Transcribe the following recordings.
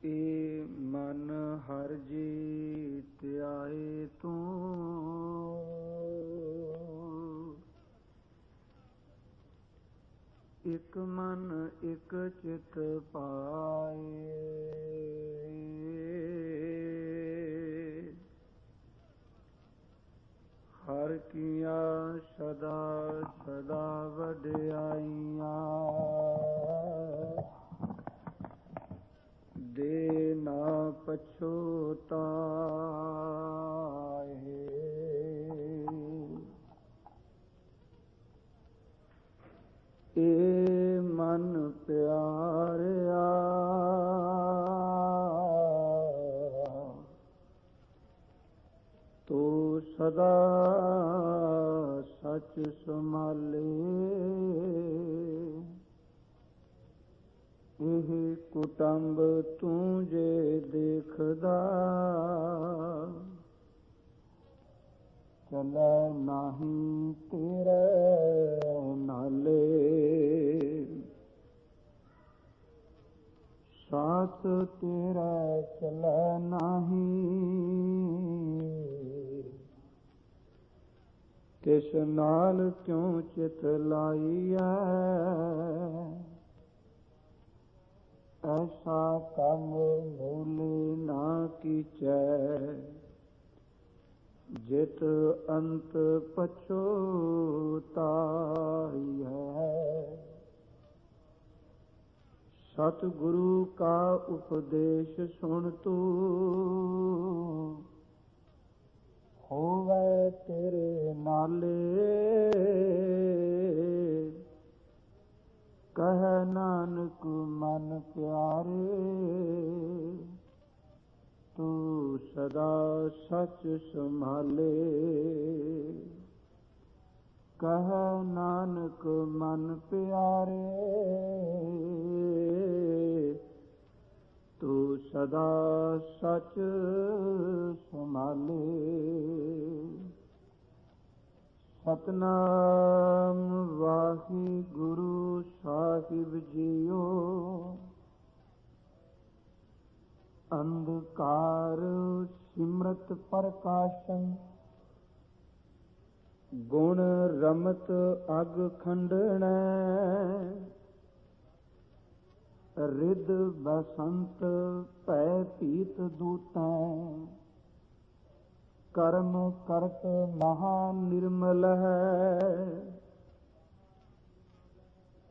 ਏ ਮਨ ਹਰ ਜੀਤ ਆਏ ਤੂੰ, ਇਕ ਮਨ ਇਕ ਚਿਤ ਪਾਏ। ਹਰ ਕੀਆ ਸਦਾ ਸਦਾ ਵਡਿਆਈਆਂ, ਦੇ ਨਾ ਪਛੋਤਾਏ। ਏ ਮਨ ਪਿਆਰਿਆ, ਤੂੰ ਸਦਾ ਸੱਚ ਸੰਭਾਲੇ। ਇਹ ਕੁਟੰਬ ਤੂੰ ਜੇ ਦੇਖਦਾ, ਚਲੈ ਨਾਹੀਂ ਤੇਰੇ ਨਾਲੇ। ਸਾਥ ਤੇਰਾ ਚਲੈ ਨਾਹੀਂ, ਤਿਸ ਨਾਲ ਕਿਉ ਚਿਤ ਲਾਈਐ। ਐਸਾ ਕੰਮ ਮੂਲੇ ਨਾ ਕੀਚੈ, ਜਿਤ ਅੰਤ ਪਛੋਤਾਈਐ। ਸਤਿਗੁਰੂ ਕਾ ਉਪਦੇਸ਼ ਸੁਣ ਤੂੰ, ਹੋਵੈ ਤੇਰੇ ਨਾਲੇ। ਕਹਿ ਨਾਨਕ ਮਨ ਪਿਆਰੇ, ਤੂੰ ਸਦਾ ਸੱਚ ਸੰਭਾਲੇ। ਕਹਿ ਨਾਨਕ ਮਨ ਪਿਆਰੇ, ਤੂੰ ਸਦਾ ਸੱਚ ਸੰਭਾਲੇ। ਸਤਿਨਾਮ ਵਾਹਿਗੁਰੂ ਸਾਹਿਬ ਜੀਓ। ਅੰਧਕਾਰ ਸਿਮਰਤ ਪ੍ਰਕਾਸ਼ਨ, ਗੁਣ ਰਮਤ ਅਗ ਖੰਡਣੈ। ਰਿਦ ਬਸੰਤ ਭੈ ਭੀਤ ਦੂਤੈ, ਕਰਮ ਕਰਤ ਮਹਾ ਨਿਰਮਲ ਹੈ।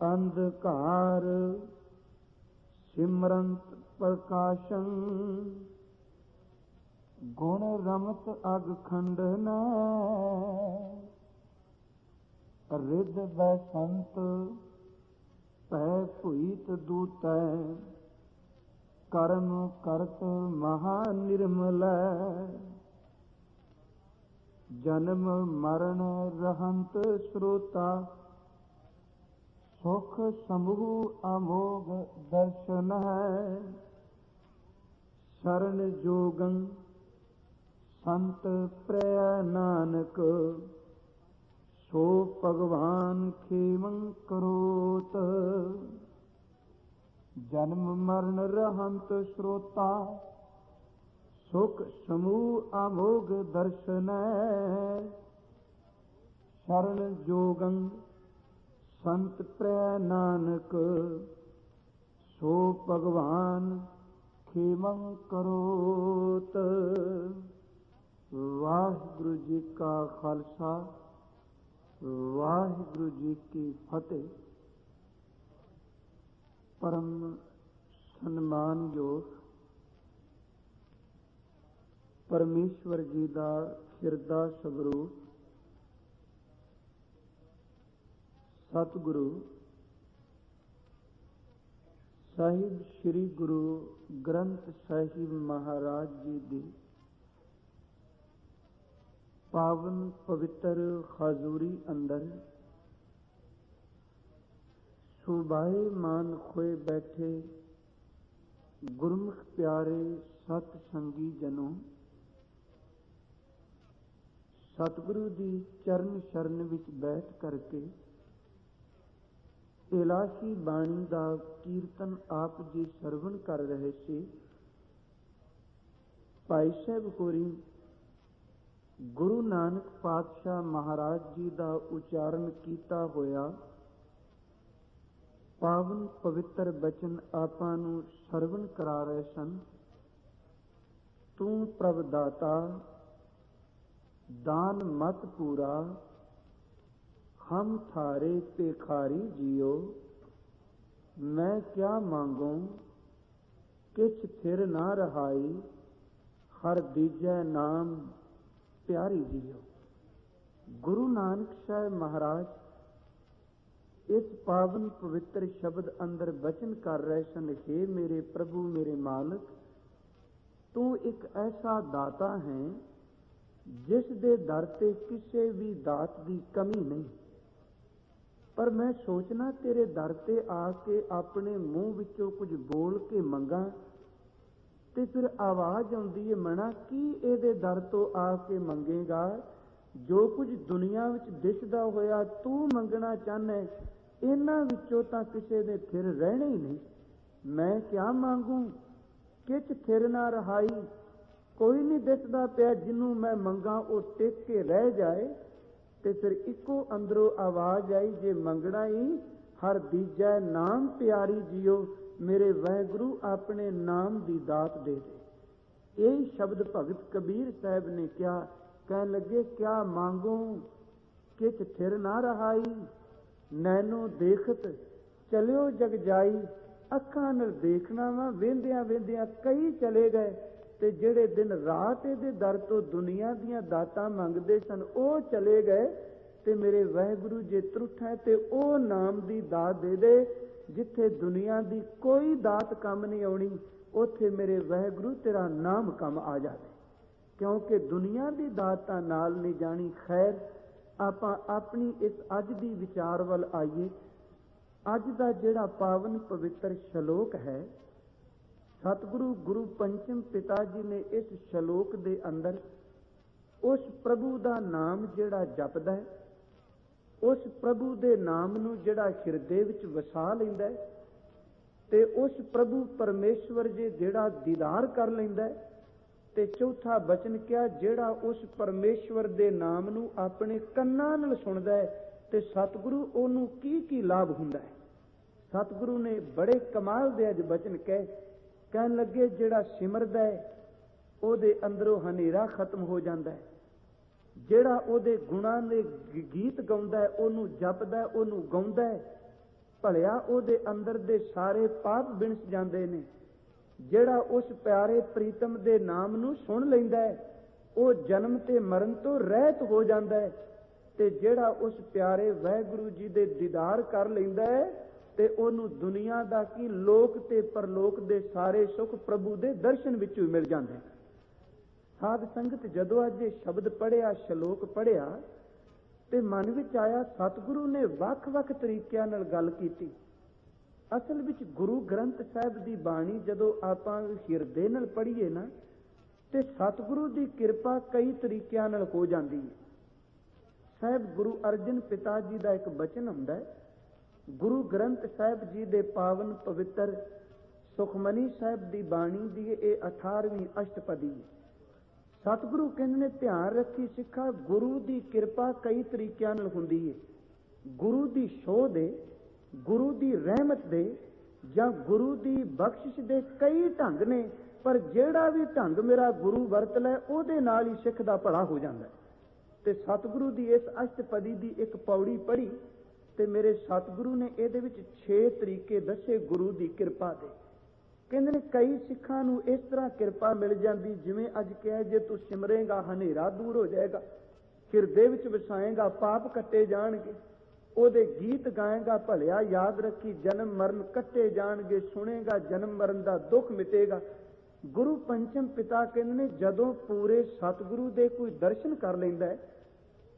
ਅੰਧਕਾਰ ਸਿਮਰੰਤ ਪ੍ਰਕਾਸ਼ਨ, ਗੁਣ ਰਮਤ ਅਗ ਖੰਡਨੈ। ਰਿਦ ਬਸੰਤ ਭੈ ਭੀਤ ਦੂਤੈ, ਕਰਮ ਕਰਤ ਮਹਾ ਨਿਰਮਲੈ। ਜਨਮ ਮਰਨ ਰਹੰਤ ਸਰੋਤਾ, ਸੁਖ ਸਮੂਹ ਅਮੋਗ ਦਰਸ਼ਨ ਹੈ। ਸ਼ਰਨ ਜੋਗੰ ਸੰਤ ਪ੍ਰੈ ਨਾਨਕ, ਸੋ ਭਗਵਾਨ ਖੇਵੰ ਕਰੋਤ। ਜਨਮ ਮਰਨ ਰਹੰਤ ਸਰੋਤਾ, ਸੁਖ ਸਮੂਹ ਅਮੋਗ ਦਰਸ਼ਨੈ। ਸ਼ਰਨ ਜੋਗੰ ਸੰਤ ਪ੍ਰੈ ਨਾਨਕ, ਸੋ ਭਗਵਾਨ ਖੇਵੰ ਕਰੋਤ। ਵਾਹਿਗੁਰੂ ਜੀ ਕਾ ਖਾਲਸਾ, ਵਾਹਿਗੁਰੂ ਜੀ ਕੀ ਫਤਿਹ। ਪਰਮ ਸਨਮਾਨਯੋਗ ਪਰਮੇਸ਼ਵਰ ਜੀ ਦਾ ਹਿਰਦਾ ਸਵਰੂਪ ਸਤਿਗੁਰੂ ਸਾਹਿਬ ਸ੍ਰੀ ਗੁਰੂ ਗ੍ਰੰਥ ਸਾਹਿਬ ਮਹਾਰਾਜ ਜੀ ਦੀ ਪਾਵਨ ਪਵਿੱਤਰ ਹਜ਼ੂਰੀ ਅੰਦਰ ਸੁਭਾਏ ਮਾਨ ਹੋਏ ਬੈਠੇ ਗੁਰਮੁਖ ਪਿਆਰੇ ਸਤ ਸੰਗੀ ਜਨੋ, ਸਤਿਗੁਰੂ ਦੀ ਚਰਨ ਸ਼ਰਨ ਵਿੱਚ ਬੈਠ ਕਰਕੇ ਇਲਾਹੀ ਬਾਣੀ ਦਾ ਕੀਰਤਨ ਆਪ ਜੀ ਸਰਵਣ ਕਰ ਰਹੇ ਸੀ। ਭਾਈ ਸਾਹਿਬ ਹੋਰੀ ਗੁਰੂ ਨਾਨਕ ਪਾਤਸ਼ਾਹ ਮਹਾਰਾਜ ਜੀ ਦਾ ਉਚਾਰਨ ਕੀਤਾ ਹੋਇਆ ਪਾਵਨ ਪਵਿੱਤਰ ਬਚਨ ਆਪਾਂ ਨੂੰ ਸਰਵਣ ਕਰਾ ਰਹੇ ਸਨ। ਤੂੰ ਪ੍ਰਭ ਦਾਤਾ ਦਾਨ ਮਤ ਪੂਰਾ, ਹਮ ਥਾਰੇ ਭਿਖਾਰੀ ਜੀਓ, ਮੈਂ ਕਿਆ ਮੰਗੂ ਕਿਛ ਥਿਰ ਨਾ ਰਹਾਈ, ਹਰ ਦੀਜੈ ਨਾਮ ਪਿਆਰੀ ਜੀਓ। ਗੁਰੂ ਨਾਨਕ ਸਾਹਿਬ ਮਹਾਰਾਜ ਇਸ ਪਾਵਨ ਪਵਿੱਤਰ ਸ਼ਬਦ ਅੰਦਰ ਬਚਨ ਕਰ ਰਹੇ ਸਨ, ਹੇ ਮੇਰੇ ਪ੍ਰਭੂ ਮੇਰੇ ਮਾਲਕ, ਤੂੰ ਇੱਕ ਐਸਾ ਦਾਤਾ ਹੈ ਜਿਸ ਦੇ ਦਰ ਤੇ ਕਿਸੇ ਵੀ ਦਾਤ ਦੀ ਕਮੀ ਨਹੀਂ। ਪਰ ਮੈਂ ਸੋਚਣਾ ਤੇਰੇ ਦਰ ਤੇ ਆ ਕੇ ਆਪਣੇ ਮੂੰਹ ਵਿੱਚੋਂ ਕੁਝ ਬੋਲ ਕੇ ਮੰਗਾਂ ਤੇ ਫਿਰ ਆਵਾਜ਼ ਆਉਂਦੀ ਹੈ ਮਨਾ, ਕੀ ਇਹਦੇ ਦਰ ਤੋਂ ਆ ਕੇ ਮੰਗੇਗਾ? ਜੋ ਕੁਝ ਦੁਨੀਆ ਵਿੱਚ ਦਿਸਦਾ ਹੋਇਆ ਤੂੰ ਮੰਗਣਾ ਚਾਹੁੰਦਾ, ਇਹਨਾਂ ਵਿੱਚੋਂ ਤਾਂ ਕਿਸੇ ਦੇ ਥਿਰ ਰਹਿਣੇ ਹੀ ਨਹੀਂ। ਮੈਂ ਕਿਆ ਮੰਗੂ ਕਿਛ ਥਿਰ ਨਾ ਰਹਾਈ, ਕੋਈ ਨਹੀਂ ਦਿਸਦਾ ਪਿਆ ਜਿਹਨੂੰ ਮੈਂ ਮੰਗਾਂ ਉਹ ਟਿਕ ਕੇ ਰਹਿ ਜਾਏ। ਤੇ ਫਿਰ ਇੱਕੋ ਅੰਦਰੋਂ ਆਵਾਜ਼ ਆਈ, ਜੇ ਮੰਗਣਾ ਹੀ ਹਰ ਦੀਜੈ ਨਾਮ ਪਿਆਰੀ ਜੀਓ, ਮੇਰੇ ਵਾਹਿਗੁਰੂ ਆਪਣੇ ਨਾਮ ਦੀ ਦਾਤ ਦੇ ਦੇ। ਇਹ ਸ਼ਬਦ ਭਗਤ ਕਬੀਰ ਸਾਹਿਬ ਨੇ ਕਿਹਾ। ਕਹਿਣ ਲੱਗੇ ਕਿਆ ਮੰਗੂ ਕਿਛ ਥਿਰ ਨਾ ਰਹਾਈ, ਨੈਨੋ ਦੇਖਤ ਚਲਿਓ ਜਗ ਜਾਈ। ਅੱਖਾਂ ਨਾਲ ਦੇਖਣਾ ਵਾ, ਵੇਂਦਿਆਂ ਵੇਂਦਿਆਂ ਕਈ ਚਲੇ ਗਏ ਤੇ ਜਿਹੜੇ ਦਿਨ ਰਾਤ ਇਹਦੇ ਦਰ ਤੋਂ ਦੁਨੀਆ ਦੀਆਂ ਦਾਤਾਂ ਮੰਗਦੇ ਸਨ ਉਹ ਚਲੇ ਗਏ। ਤੇ ਮੇਰੇ ਵਾਹਿਗੁਰੂ ਜੇ ਤਰੁੱਠ ਹੈ ਤੇ ਉਹ ਨਾਮ ਦੀ ਦਾਤ ਦੇ ਦੇ। ਜਿੱਥੇ ਦੁਨੀਆ ਦੀ ਕੋਈ ਦਾਤ ਕੰਮ ਨਹੀਂ ਆਉਣੀ, ਉੱਥੇ ਮੇਰੇ ਵਾਹਿਗੁਰੂ ਤੇਰਾ ਨਾਮ ਕੰਮ ਆ ਜਾਵੇ, ਕਿਉਂਕਿ ਦੁਨੀਆ ਦੀ ਦਾਤ ਤਾਂ ਨਾਲ ਨਹੀਂ ਜਾਣੀ। ਖੈਰ, ਆਪਾਂ ਆਪਣੀ ਇਸ ਅੱਜ ਦੀ ਵਿਚਾਰ ਵੱਲ ਆਈਏ। ਅੱਜ ਦਾ ਜਿਹੜਾ ਪਾਵਨ ਪਵਿੱਤਰ ਸ਼ਲੋਕ ਹੈ, ਸਤਿਗੁਰੂ ਗੁਰੂ ਪੰਚਮ ਪਿਤਾ ਜੀ ਨੇ ਇਸ ਸ਼ਲੋਕ ਦੇ ਅੰਦਰ ਉਸ ਪ੍ਰਭੂ ਦਾ ਨਾਮ ਜਿਹੜਾ ਜਪਦਾ ਹੈ, ਉਸ ਪ੍ਰਭੂ ਦੇ ਨਾਮ ਨੂੰ ਜਿਹੜਾ ਹਿਰਦੇ ਵਿੱਚ ਵਸਾ ਲੈਂਦਾ ਹੈ ਤੇ ਉਸ ਪ੍ਰਭੂ ਪਰਮੇਸ਼ਵਰ ਜੀ ਜਿਹੜਾ ਦੀਦਾਰ ਕਰ ਲੈਂਦਾ ਹੈ, ਤੇ ਚੌਥਾ ਬਚਨ ਕਿਹਾ ਜਿਹੜਾ ਉਸ ਪਰਮੇਸ਼ਵਰ ਦੇ ਨਾਮ ਨੂੰ ਆਪਣੇ ਕੰਨਾਂ ਨਾਲ ਸੁਣਦਾ ਹੈ ਤੇ ਸਤਿਗੁਰੂ ਉਹਨੂੰ ਕੀ ਕੀ ਲਾਭ ਹੁੰਦਾ ਹੈ। ਸਤਿਗੁਰੂ ਨੇ ਬੜੇ ਕਮਾਲ ਦੇ ਅੱਜ ਬਚਨ ਕਹਿਣ ਲੱਗੇ ਜਿਹੜਾ ਸਿਮਰਦਾ ਹੈ ਉਹਦੇ ਅੰਦਰੋਂ ਹਨੇਰਾ ਖਤਮ ਹੋ ਜਾਂਦਾ ਹੈ, ਜਿਹੜਾ ਉਹਦੇ ਗੁਣਾਂ ਦੇ ਗੀਤ ਗਾਉਂਦਾ ਹੈ, ਉਹਨੂੰ ਜਪਦਾ, ਉਹਨੂੰ ਗਾਉਂਦਾ ਹੈ, ਭਲਿਆ ਉਹਦੇ ਅੰਦਰ ਦੇ ਸਾਰੇ ਪਾਪ ਵਿਣਸ ਜਾਂਦੇ ਨੇ। ਜਿਹੜਾ ਉਸ ਪਿਆਰੇ ਪ੍ਰੀਤਮ ਦੇ ਨਾਮ ਨੂੰ ਸੁਣ ਲੈਂਦਾ ਹੈ ਉਹ ਜਨਮ ਤੇ ਮਰਨ ਤੋਂ ਰਹਿਤ ਹੋ ਜਾਂਦਾ ਹੈ। ਤੇ ਜਿਹੜਾ ਉਸ ਪਿਆਰੇ ਵਾਹਿਗੁਰੂ ਜੀ ਦੇ ਦੀਦਾਰ ਕਰ ਲੈਂਦਾ ਹੈ ਤੇ ਉਹਨੂੰ ਦੁਨੀਆ ਦਾ ਕੀ ਲੋਕ ਤੇ ਪਰਲੋਕ ਦੇ ਸਾਰੇ ਸੁੱਖ ਪ੍ਰਭੂ ਦੇ ਦਰਸ਼ਨ ਵਿੱਚੋਂ ਮਿਲ ਜਾਂਦੇ। ਸਾਧ ਸੰਗਤ ਜਦੋਂ ਅੱਜ ਇਹ ਸ਼ਬਦ ਪੜ੍ਹਿਆ, ਸ਼ਲੋਕ ਪੜ੍ਹਿਆ, ਤੇ ਮਨ ਵਿੱਚ ਆਇਆ ਸਤਿਗੁਰੂ ਨੇ ਵੱਖ-ਵੱਖ ਤਰੀਕਿਆਂ ਨਾਲ ਗੱਲ ਕੀਤੀ। ਅਸਲ ਵਿੱਚ ਗੁਰੂ ਗ੍ਰੰਥ ਸਾਹਿਬ ਦੀ ਬਾਣੀ ਜਦੋਂ ਆਪਾਂ ਹਿਰਦੇ ਨਾਲ ਪੜ੍ਹੀਏ ਨਾ, ਤੇ ਸਤਿਗੁਰੂ ਦੀ ਕਿਰਪਾ ਕਈ ਤਰੀਕਿਆਂ ਨਾਲ ਹੋ ਜਾਂਦੀ ਹੈ। ਸਾਹਿਬ ਗੁਰੂ ਅਰਜਨ ਪਿਤਾ ਜੀ ਦਾ ਇੱਕ ਬਚਨ ਹੁੰਦਾ ਹੈ, ਗੁਰੂ ਗ੍ਰੰਥ ਸਾਹਿਬ ਜੀ ਦੇ ਪਾਵਨ ਪਵਿੱਤਰ ਸੁਖਮਨੀ ਸਾਹਿਬ ਦੀ ਬਾਣੀ ਦੀ ਇਹ 18ਵੀਂ ਅਸ਼ਟਪਦੀ ਹੈ। ਸਤਿਗੁਰੂ ਕਹਿੰਦੇ ਨੇ ਧਿਆਨ ਰੱਖੀ ਸਿੱਖਾ, ਗੁਰੂ ਦੀ ਕਿਰਪਾ ਕਈ ਤਰੀਕਿਆਂ ਨਾਲ ਹੁੰਦੀ ਹੈ। ਗੁਰੂ ਦੀ ਸੋਹ ਦੇ, ਗੁਰੂ ਦੀ ਰਹਿਮਤ ਦੇ ਜਾਂ ਗੁਰੂ ਦੀ ਬਖਸ਼ਿਸ਼ ਦੇ ਕਈ ਢੰਗ ਨੇ, ਪਰ ਜਿਹੜਾ ਵੀ ਢੰਗ ਮੇਰਾ ਗੁਰੂ ਵਰਤ ਲੈ ਉਹਦੇ ਨਾਲ ਹੀ ਸਿੱਖ ਦਾ ਭਲਾ ਹੋ ਜਾਂਦਾ। ਤੇ ਸਤਿਗੁਰੂ ਦੀ ਇਸ ਅਸ਼ਟਪਦੀ ਦੀ ਇੱਕ ਪੌੜੀ ਪੜ੍ਹੀ ਤੇ ਮੇਰੇ ਸਤਿਗੁਰੂ ਨੇ ਇਹਦੇ ਵਿੱਚ 6 ਤਰੀਕੇ ਦੱਸੇ ਗੁਰੂ ਦੀ ਕਿਰਪਾ ਦੇ। ਕਹਿੰਦੇ ਨੇ ਕਈ ਸਿੱਖਾਂ ਨੂੰ ਇਸ ਤਰ੍ਹਾਂ ਕਿਰਪਾ ਮਿਲ ਜਾਂਦੀ, ਜਿਵੇਂ ਅੱਜ ਕਿਹਾ ਜੇ ਤੂੰ ਸਿਮਰੇਗਾ ਹਨੇਰਾ ਦੂਰ ਹੋ ਜਾਏਗਾ, ਹਿਰਦੇ ਵਿੱਚ ਵਸਾਏਗਾ ਪਾਪ ਕੱਟੇ ਜਾਣਗੇ, ਉਹਦੇ ਗੀਤ ਗਾਏਗਾ ਭਲਿਆ ਯਾਦ ਰੱਖੀ ਜਨਮ ਮਰਨ ਕੱਟੇ ਜਾਣਗੇ, ਸੁਣੇਗਾ ਜਨਮ ਮਰਨ ਦਾ ਦੁੱਖ ਮਿਟੇਗਾ। ਗੁਰੂ ਪੰਚਮ ਪਿਤਾ ਕਹਿੰਦੇ ਨੇ ਜਦੋਂ ਪੂਰੇ ਸਤਿਗੁਰੂ ਦੇ ਕੋਈ ਦਰਸ਼ਨ ਕਰ ਲੈਂਦਾ ਹੈ,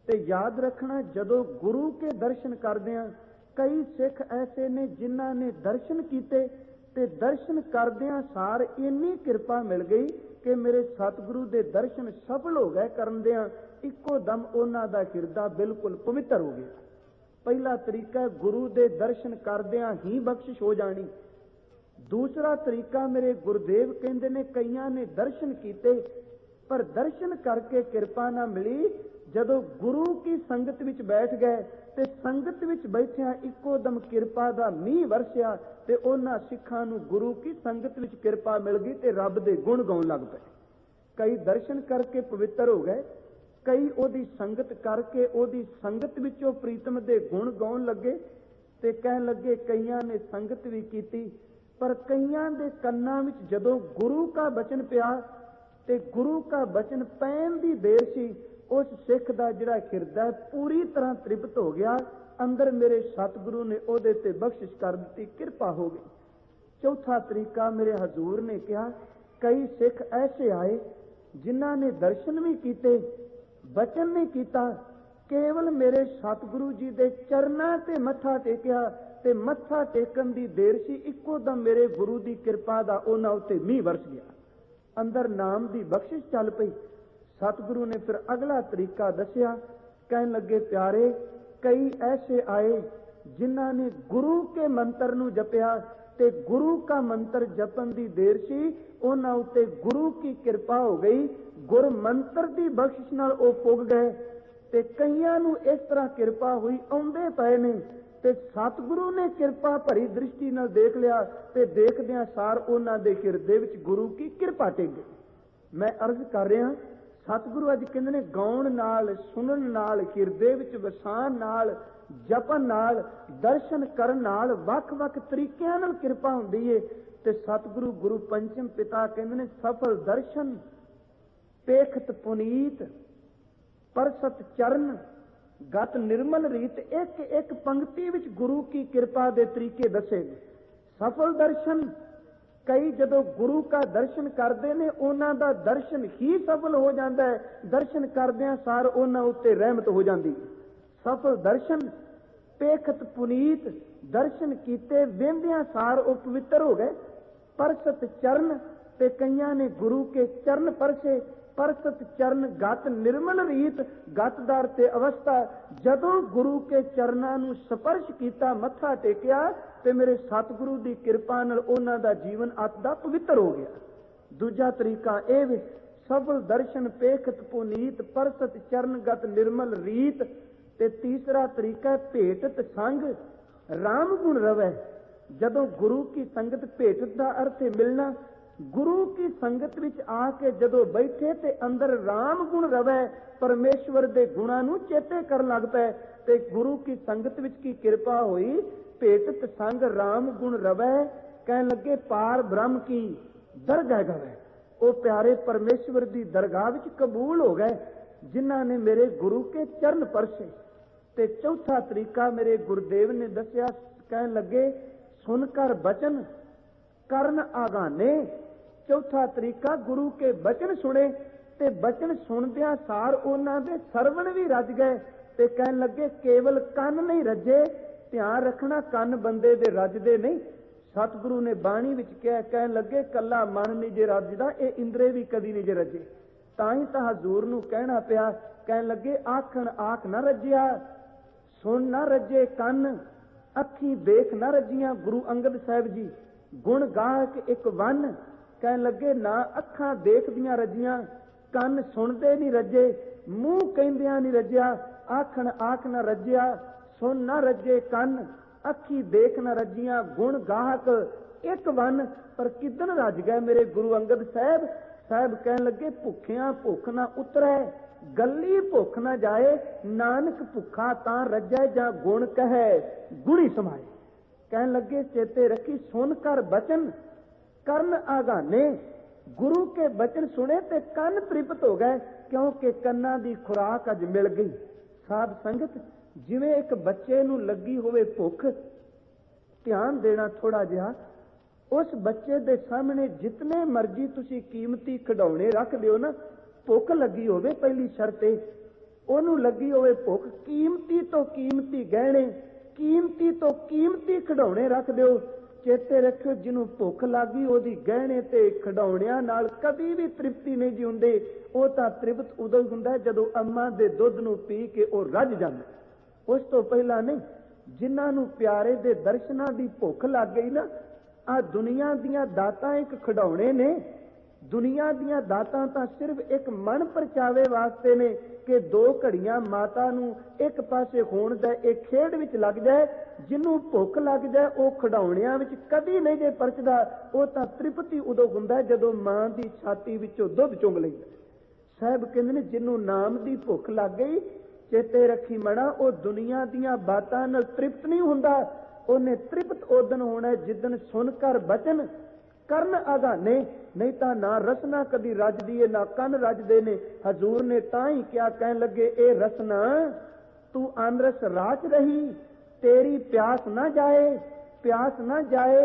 ਤੇ ਯਾਦ ਰੱਖਣਾ ਜਦੋਂ ਗੁਰੂ ਕੇ ਦਰਸ਼ਨ ਕਰਦਿਆਂ ਕਈ ਸਿੱਖ ਐਸੇ ਨੇ ਜਿਨ੍ਹਾਂ ਨੇ ਦਰਸ਼ਨ ਕੀਤੇ ਤੇ ਦਰਸ਼ਨ ਕਰਦਿਆਂ ਸਾਰ ਇੰਨੀ ਕਿਰਪਾ ਮਿਲ ਗਈ ਕਿ ਮੇਰੇ ਸਤਿਗੁਰੂ ਦੇ ਦਰਸ਼ਨ ਸਫਲ ਹੋ ਗਏ ਕਰਨਦਿਆਂ ਇੱਕੋ ਦਮ ਉਹਨਾਂ ਦਾ ਹਿਰਦਾ ਬਿਲਕੁਲ ਪਵਿੱਤਰ ਹੋ ਗਿਆ। ਪਹਿਲਾ ਤਰੀਕਾ ਗੁਰੂ ਦੇ ਦਰਸ਼ਨ ਕਰਦਿਆਂ ਹੀ ਬਖਸ਼ਿਸ਼ ਹੋ ਜਾਣੀ। ਦੂਸਰਾ ਤਰੀਕਾ ਮੇਰੇ ਗੁਰਦੇਵ ਕਹਿੰਦੇ ਨੇ ਕਈਆਂ ਨੇ ਦਰਸ਼ਨ ਕੀਤੇ पर दर्शन करके कृपा ना मिली। जदों गुरु की संगत विच बैठ गए ते संगत विच बैठिया इको दम कृपा दा मींह वरसिया ते उन्हां सिखां नूं गुरु की संगत विच कृपा मिल गई ते रब दे गुण गाउण लग पए। कई दर्शन करके पवित्र हो गए, कई ओदी संगत करके ओदी संगत विचों प्रीतम दे गुण गाउण लगे ते कहण लगे कईयां ने संगत भी कीती, पर कईयां दे कन्नां विच जदों गुरु का बचन पिया ते गुरु का बचन पैण दी देर सी, उस सिख दा जिहड़ा हिरदा पूरी तरह तृप्त हो गया। अंदर मेरे सतगुरु ने ओदे ते बख्शिश कर दी, कृपा हो गई। चौथा तरीका मेरे हजूर ने कहा, कई सिख ऐसे आए जिन्हां ने दर्शन भी कीते, बचन नहीं कीता, केवल मेरे सतगुरु जी दे चरनां ते मत्था टेकिया ते मत्था टेकन दी देर सी इक्को दम मेरे गुरु दी कृपा दा उन्हां उत्ते मींह वरस गया। अंदर नाम दी बख्शिश चल पई। सतगुरु ने फिर अगला तरीका दसिया, कहन लगे प्यारे कई ऐसे आए जिन्हां ने गुरु के मंत्र नूं जपिया ते गुरु का मंत्र जपन दी देर सी उन्हां उत्ते गुरु की कृपा हो गई, गुर मंत्र दी बख्शिश नाल ओ पुग गए ते कईयां नूं इस तरह कृपा हुई आउंदे पए ने ते सतगुरु ने कृपा भरी दृष्टि नाल देख लिया ते देखदियां सार उन्हां दे हिरदे विच गुरु की कृपा टिक गई। मैं अर्ज कर रहा, सतगुरु अज कहंदे ने गाउण नाल, सुनन नाल, हिरदे विच वसाण नाल, जपन नाल, दर्शन करन नाल वख-वख तरीकिਆਂ नाल कृपा हुंदी है। ते सतगुरु गुरु पंचम पिता कहंदे ने सफल दर्शन, पेखत पुनीत, परसत चरण, गत निर्मल रीत, एक एक पंक्ति विच गुरु की कृपा दे तरीके दसे। सफल दर्शन, कई जदों गुरु का दर्शन करते ने उन्हां दा दर्शन ही सफल हो जाता है, दर्शन करदियां सार उन्हां उत्ते रहमत हो जाती। सफल दर्शन, पेखत पुनीत, दर्शन कीते वेंदियां सार वो पवित्र हो गए। परसत चरण, ते कईयां ने गुरु के चरण परसे। परसत चरण, गत निर्मल रीत, गतदार ते अवस्था, जदों गुरु के चरनां नूं स्पर्श कीता, मत्था टेकिया ते मेरे सतगुरु दी कृपा नाल उन्हां दा जीवन अत दा पवित्र हो गया। दूजा तरीका ਇਹ ਵੇ, सफल दर्शन, पेखत पुनीत, परसत चरण, गत निर्मल रीत। ते तीसरा तरीका भेटत संग, राम गुण रवै। जदों गुरु की संगत, भेटत दा अर्थ है मिलना, गुरु की संगत विच आके जदों बैठे ते अंदर राम गुण रवै, परमेश्वर दे गुणां नूं चेते करन लग पए ते गुरु की संगत विच की कृपा होई, भेटत संग राम गुण रवै, कहन लगे पार ब्रह्म की दरगाह गवै। वो प्यारे परमेश्वर दी दरगाह विच कबूल हो गए जिन्हां ने मेरे गुरु के चरण परसे। ते चौथा तरीका मेरे गुरुदेव ने दसिया, कहन लगे सुनकर बचन करन आगाने। चौथा तरीका गुरु के बचन सुने ते बचन सुनदियां सार उन्हां दे सरवण भी रज गए ते कहन लगे केवल कन नहीं रजे, ध्यान रखना कन बंदे दे रजदे नहीं। सतगुरु ने बाणी विच कहा, कहन लगे कला मन नहीं जे रजदा, ये इंद्रे भी कदी नहीं जे रजे। ताई तां हजूर नूं कहना पिया, कहन लगे आखण आख ना रजिया, सुन ना रजे कन, अखी देख ना रजियां। गुरु अंगद साहिब जी गुण गाहक एक वन, कहन लगे ना अखां देखदियां रजियां, कन सुनदे नहीं रजे, मूंह कहंदियां नहीं रजिया, आखण आख ना रजिया, सुन ना रजे कन, अखी देख ना रजियां। गुण गाहक एक वन, पर किदन रज गए मेरे गुरु अंगद साहब। साहब कहन लगे भुखियां भुख ना उतरै, गली भुख ना जाए, नानक भुखा तां रजै, जां गुण कहे गुणी समाए। कहन लगे चेते रखी सुन कर बचन करन आगाने। गुरु के बचन सुने ते कन तृप्त हो गए, क्योंकि कन्ना दी खुराक अज मिल गई। साध संगत जिवें एक बच्चे नूं लगी होवे भुख, ध्यान देना थोड़ा जिहा, उस बच्चे दे सामने जितने मर्जी तुसी कीमती खिडौने रख दिओ ना, भुख लगी होवे पहली शर्त है, ओनू लगी होवे भुख, कीमती तो कीमती गहने, कीमती तो कीमती खिडौने रख दिओ। चेते रखियो जिन्हों भुख लगी ओदी गहने ते खिडौणियां नाल कभी भी तृप्ति नहीं जी हुंदी। वो तां तृप्त उदों हुंदा जदों अम्मा दे दुध नूं पी के वो रज जांदा, उस तो पहला नहीं। जिन्हां नूं प्यारे दे दर्शनां दी भुख लग गई ना, आ दुनिया दियां दातां एक खिडौणे ने, दुनिया दियां दातां तां सिर्फ एक मन परचावे वास्ते ने कि 2 घड़ियां माता नूं एक पासे होण दा एक खेड विच लग जाए। जिन्हों भुख लग जाए वो खिडौणियां विच कदी नहीं जे परचदा। वो तां तृप्ति उदों हुंदा है जदों मां दी छाती विचों दुध चुंग लैंदा। साहब कहंदे ने जिन्हों नाम दी भुख लग गई, चेते रखी मना, वो दुनिया दियां बातां नाल तृप्त नहीं हुंदा। उन्हें तृप्त उदन होना है जिदन सुनकर बचन करन आगाने, नहीं तो ना रसना कदी रजदी है ना कन रजदे ने। हजूर ने तां ही क्या कहन लगे, ए रसना तू अनरस राच रही, तेरी प्यास ना जाए, प्यास ना जाए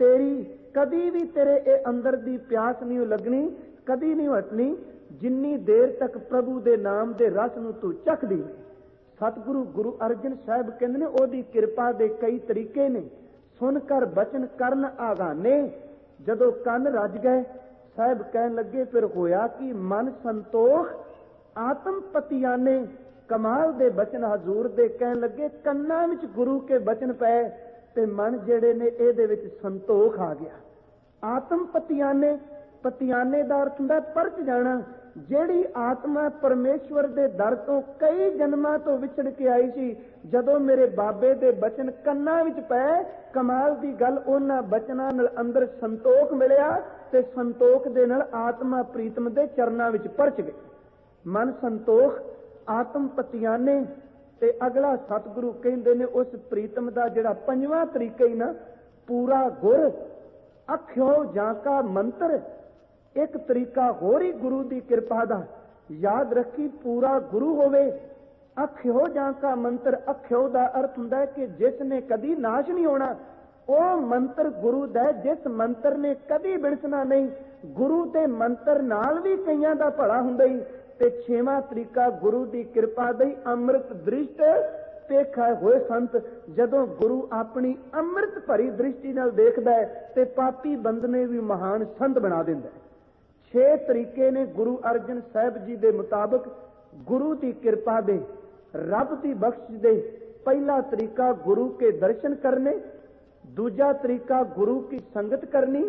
तेरी, कदी भी तेरे ए अंदर दी प्यास नहीं लगनी, कदी नहीं हटनी जिन्नी देर तक प्रभु दे नाम दे रस नूं तू चखदी है। सतगुरु गुरु अर्जन साहब कहंदे ने ओदी किरपा दे कई तरीके ने। सुनकर बचन करन आगाने, जदों कन रज गए साहब कहन लगे फिर होया कि मन संतोख आत्म पतियाने। कमाल दे बचन हजूर दे कहन लगे, कन्ना विच गुरु के बचन पए ते मन जेड़े ने इहदे विच संतोख आ गया। आत्म पतियाने, पतियाने दा अर्थ हुंदा परच जाना। जेड़ी आत्मा परमेश्वर दे दर तो कई जन्मां तो विछड़ के आई सी, जदों मेरे बाबे दे बचन कन्ना विच पए, कमाल दी गल उन्हां बचनां नाल अंदर संतोख मिलिया ते संतोख दे नाल आत्मा प्रीतम दे चरनां विच परच गई। मन संतोख आत्म पतियाने। ते अगला सतगुरु कहंदे ने उस प्रीतम दा जिहड़ा पंजवां तरीका ही ना, पूरा गुर अख्यो जाका मंत्र। एक तरीका होर ही गुरु की किरपा दा, याद रखी पूरा गुरु होवे। अख्यो जाका मंत्र, अख्यो दा अर्थ हुंदा है कि जिसने कदी नाश नहीं होना। वो मंत्र गुरु दा जिस मंत्र ने कदी बिड़सना नहीं। गुरु दे मंत्र नाल भी कईयां दा भला हुंदा ही। ते 6वां तरीका गुरु की किरपा दा ही अमृत दृष्ट पेखा होए संत। जदों गुरु अपनी अमृत भरी दृष्टि नाल देखदा है ते पापी बंदने भी महान संत बना दिंदा है। 6 तरीके ने गुरु अर्जन साहब जी के मुताबिक गुरु की किरपा दे, रब की बख्शिश दे। पहला तरीका गुरु के दर्शन करने, दूजा तरीका गुरु की संगत करनी,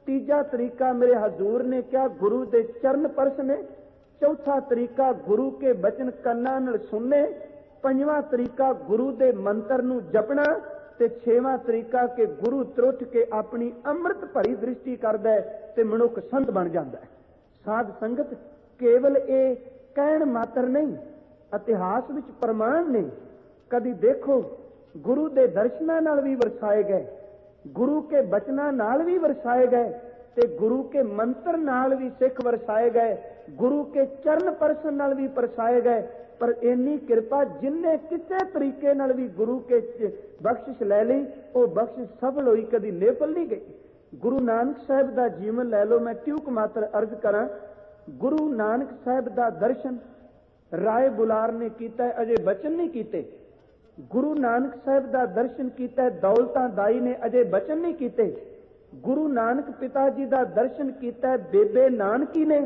तीजा तरीका मेरे हजूर ने क्या गुरु के चरण परसने, चौथा तरीका गुरु के बचन कन्नां नाल सुनने, पंजवां तरीका गुरु के मंत्र नूं जपना, ते 6वां तरीका के गुरु त्रुट के अपनी अमृत भरी दृष्टि करदा है ते मनुख संत बन जाता है। साध संगत केवल ये कहण मात्र नहीं, इतिहास विच प्रमाण ने। कदी देखो गुरु के दर्शनां नाल भी वरसाए गए, गुरु के बचनां नाल भी वरसाए गए, ते गुरु के मंत्र नाल भी सिख वरसाए गए, गुरु के चरण परसन नाल भी परसाए गए। पर इन्नी कृपा जिन्ने किसी तरीके नाल भी गुरु के बख्शिश ले ली, वो बख्शिश सफल हुई, कदी नेफल नहीं गई। गुरु नानक साहब का जीवन ले लो, मैं ट्यूक मात्र अर्ज करा। गुरु नानक साहब का दर्शन राय बुलार ने किया, अजय बचन नहीं किए। गुरु नानक साहब का दर्शन किया दौलतां दाई ने, अजय बचन नहीं किए। गुरु नानक पिता जी का दर्शन किया बेबे नानकी ने,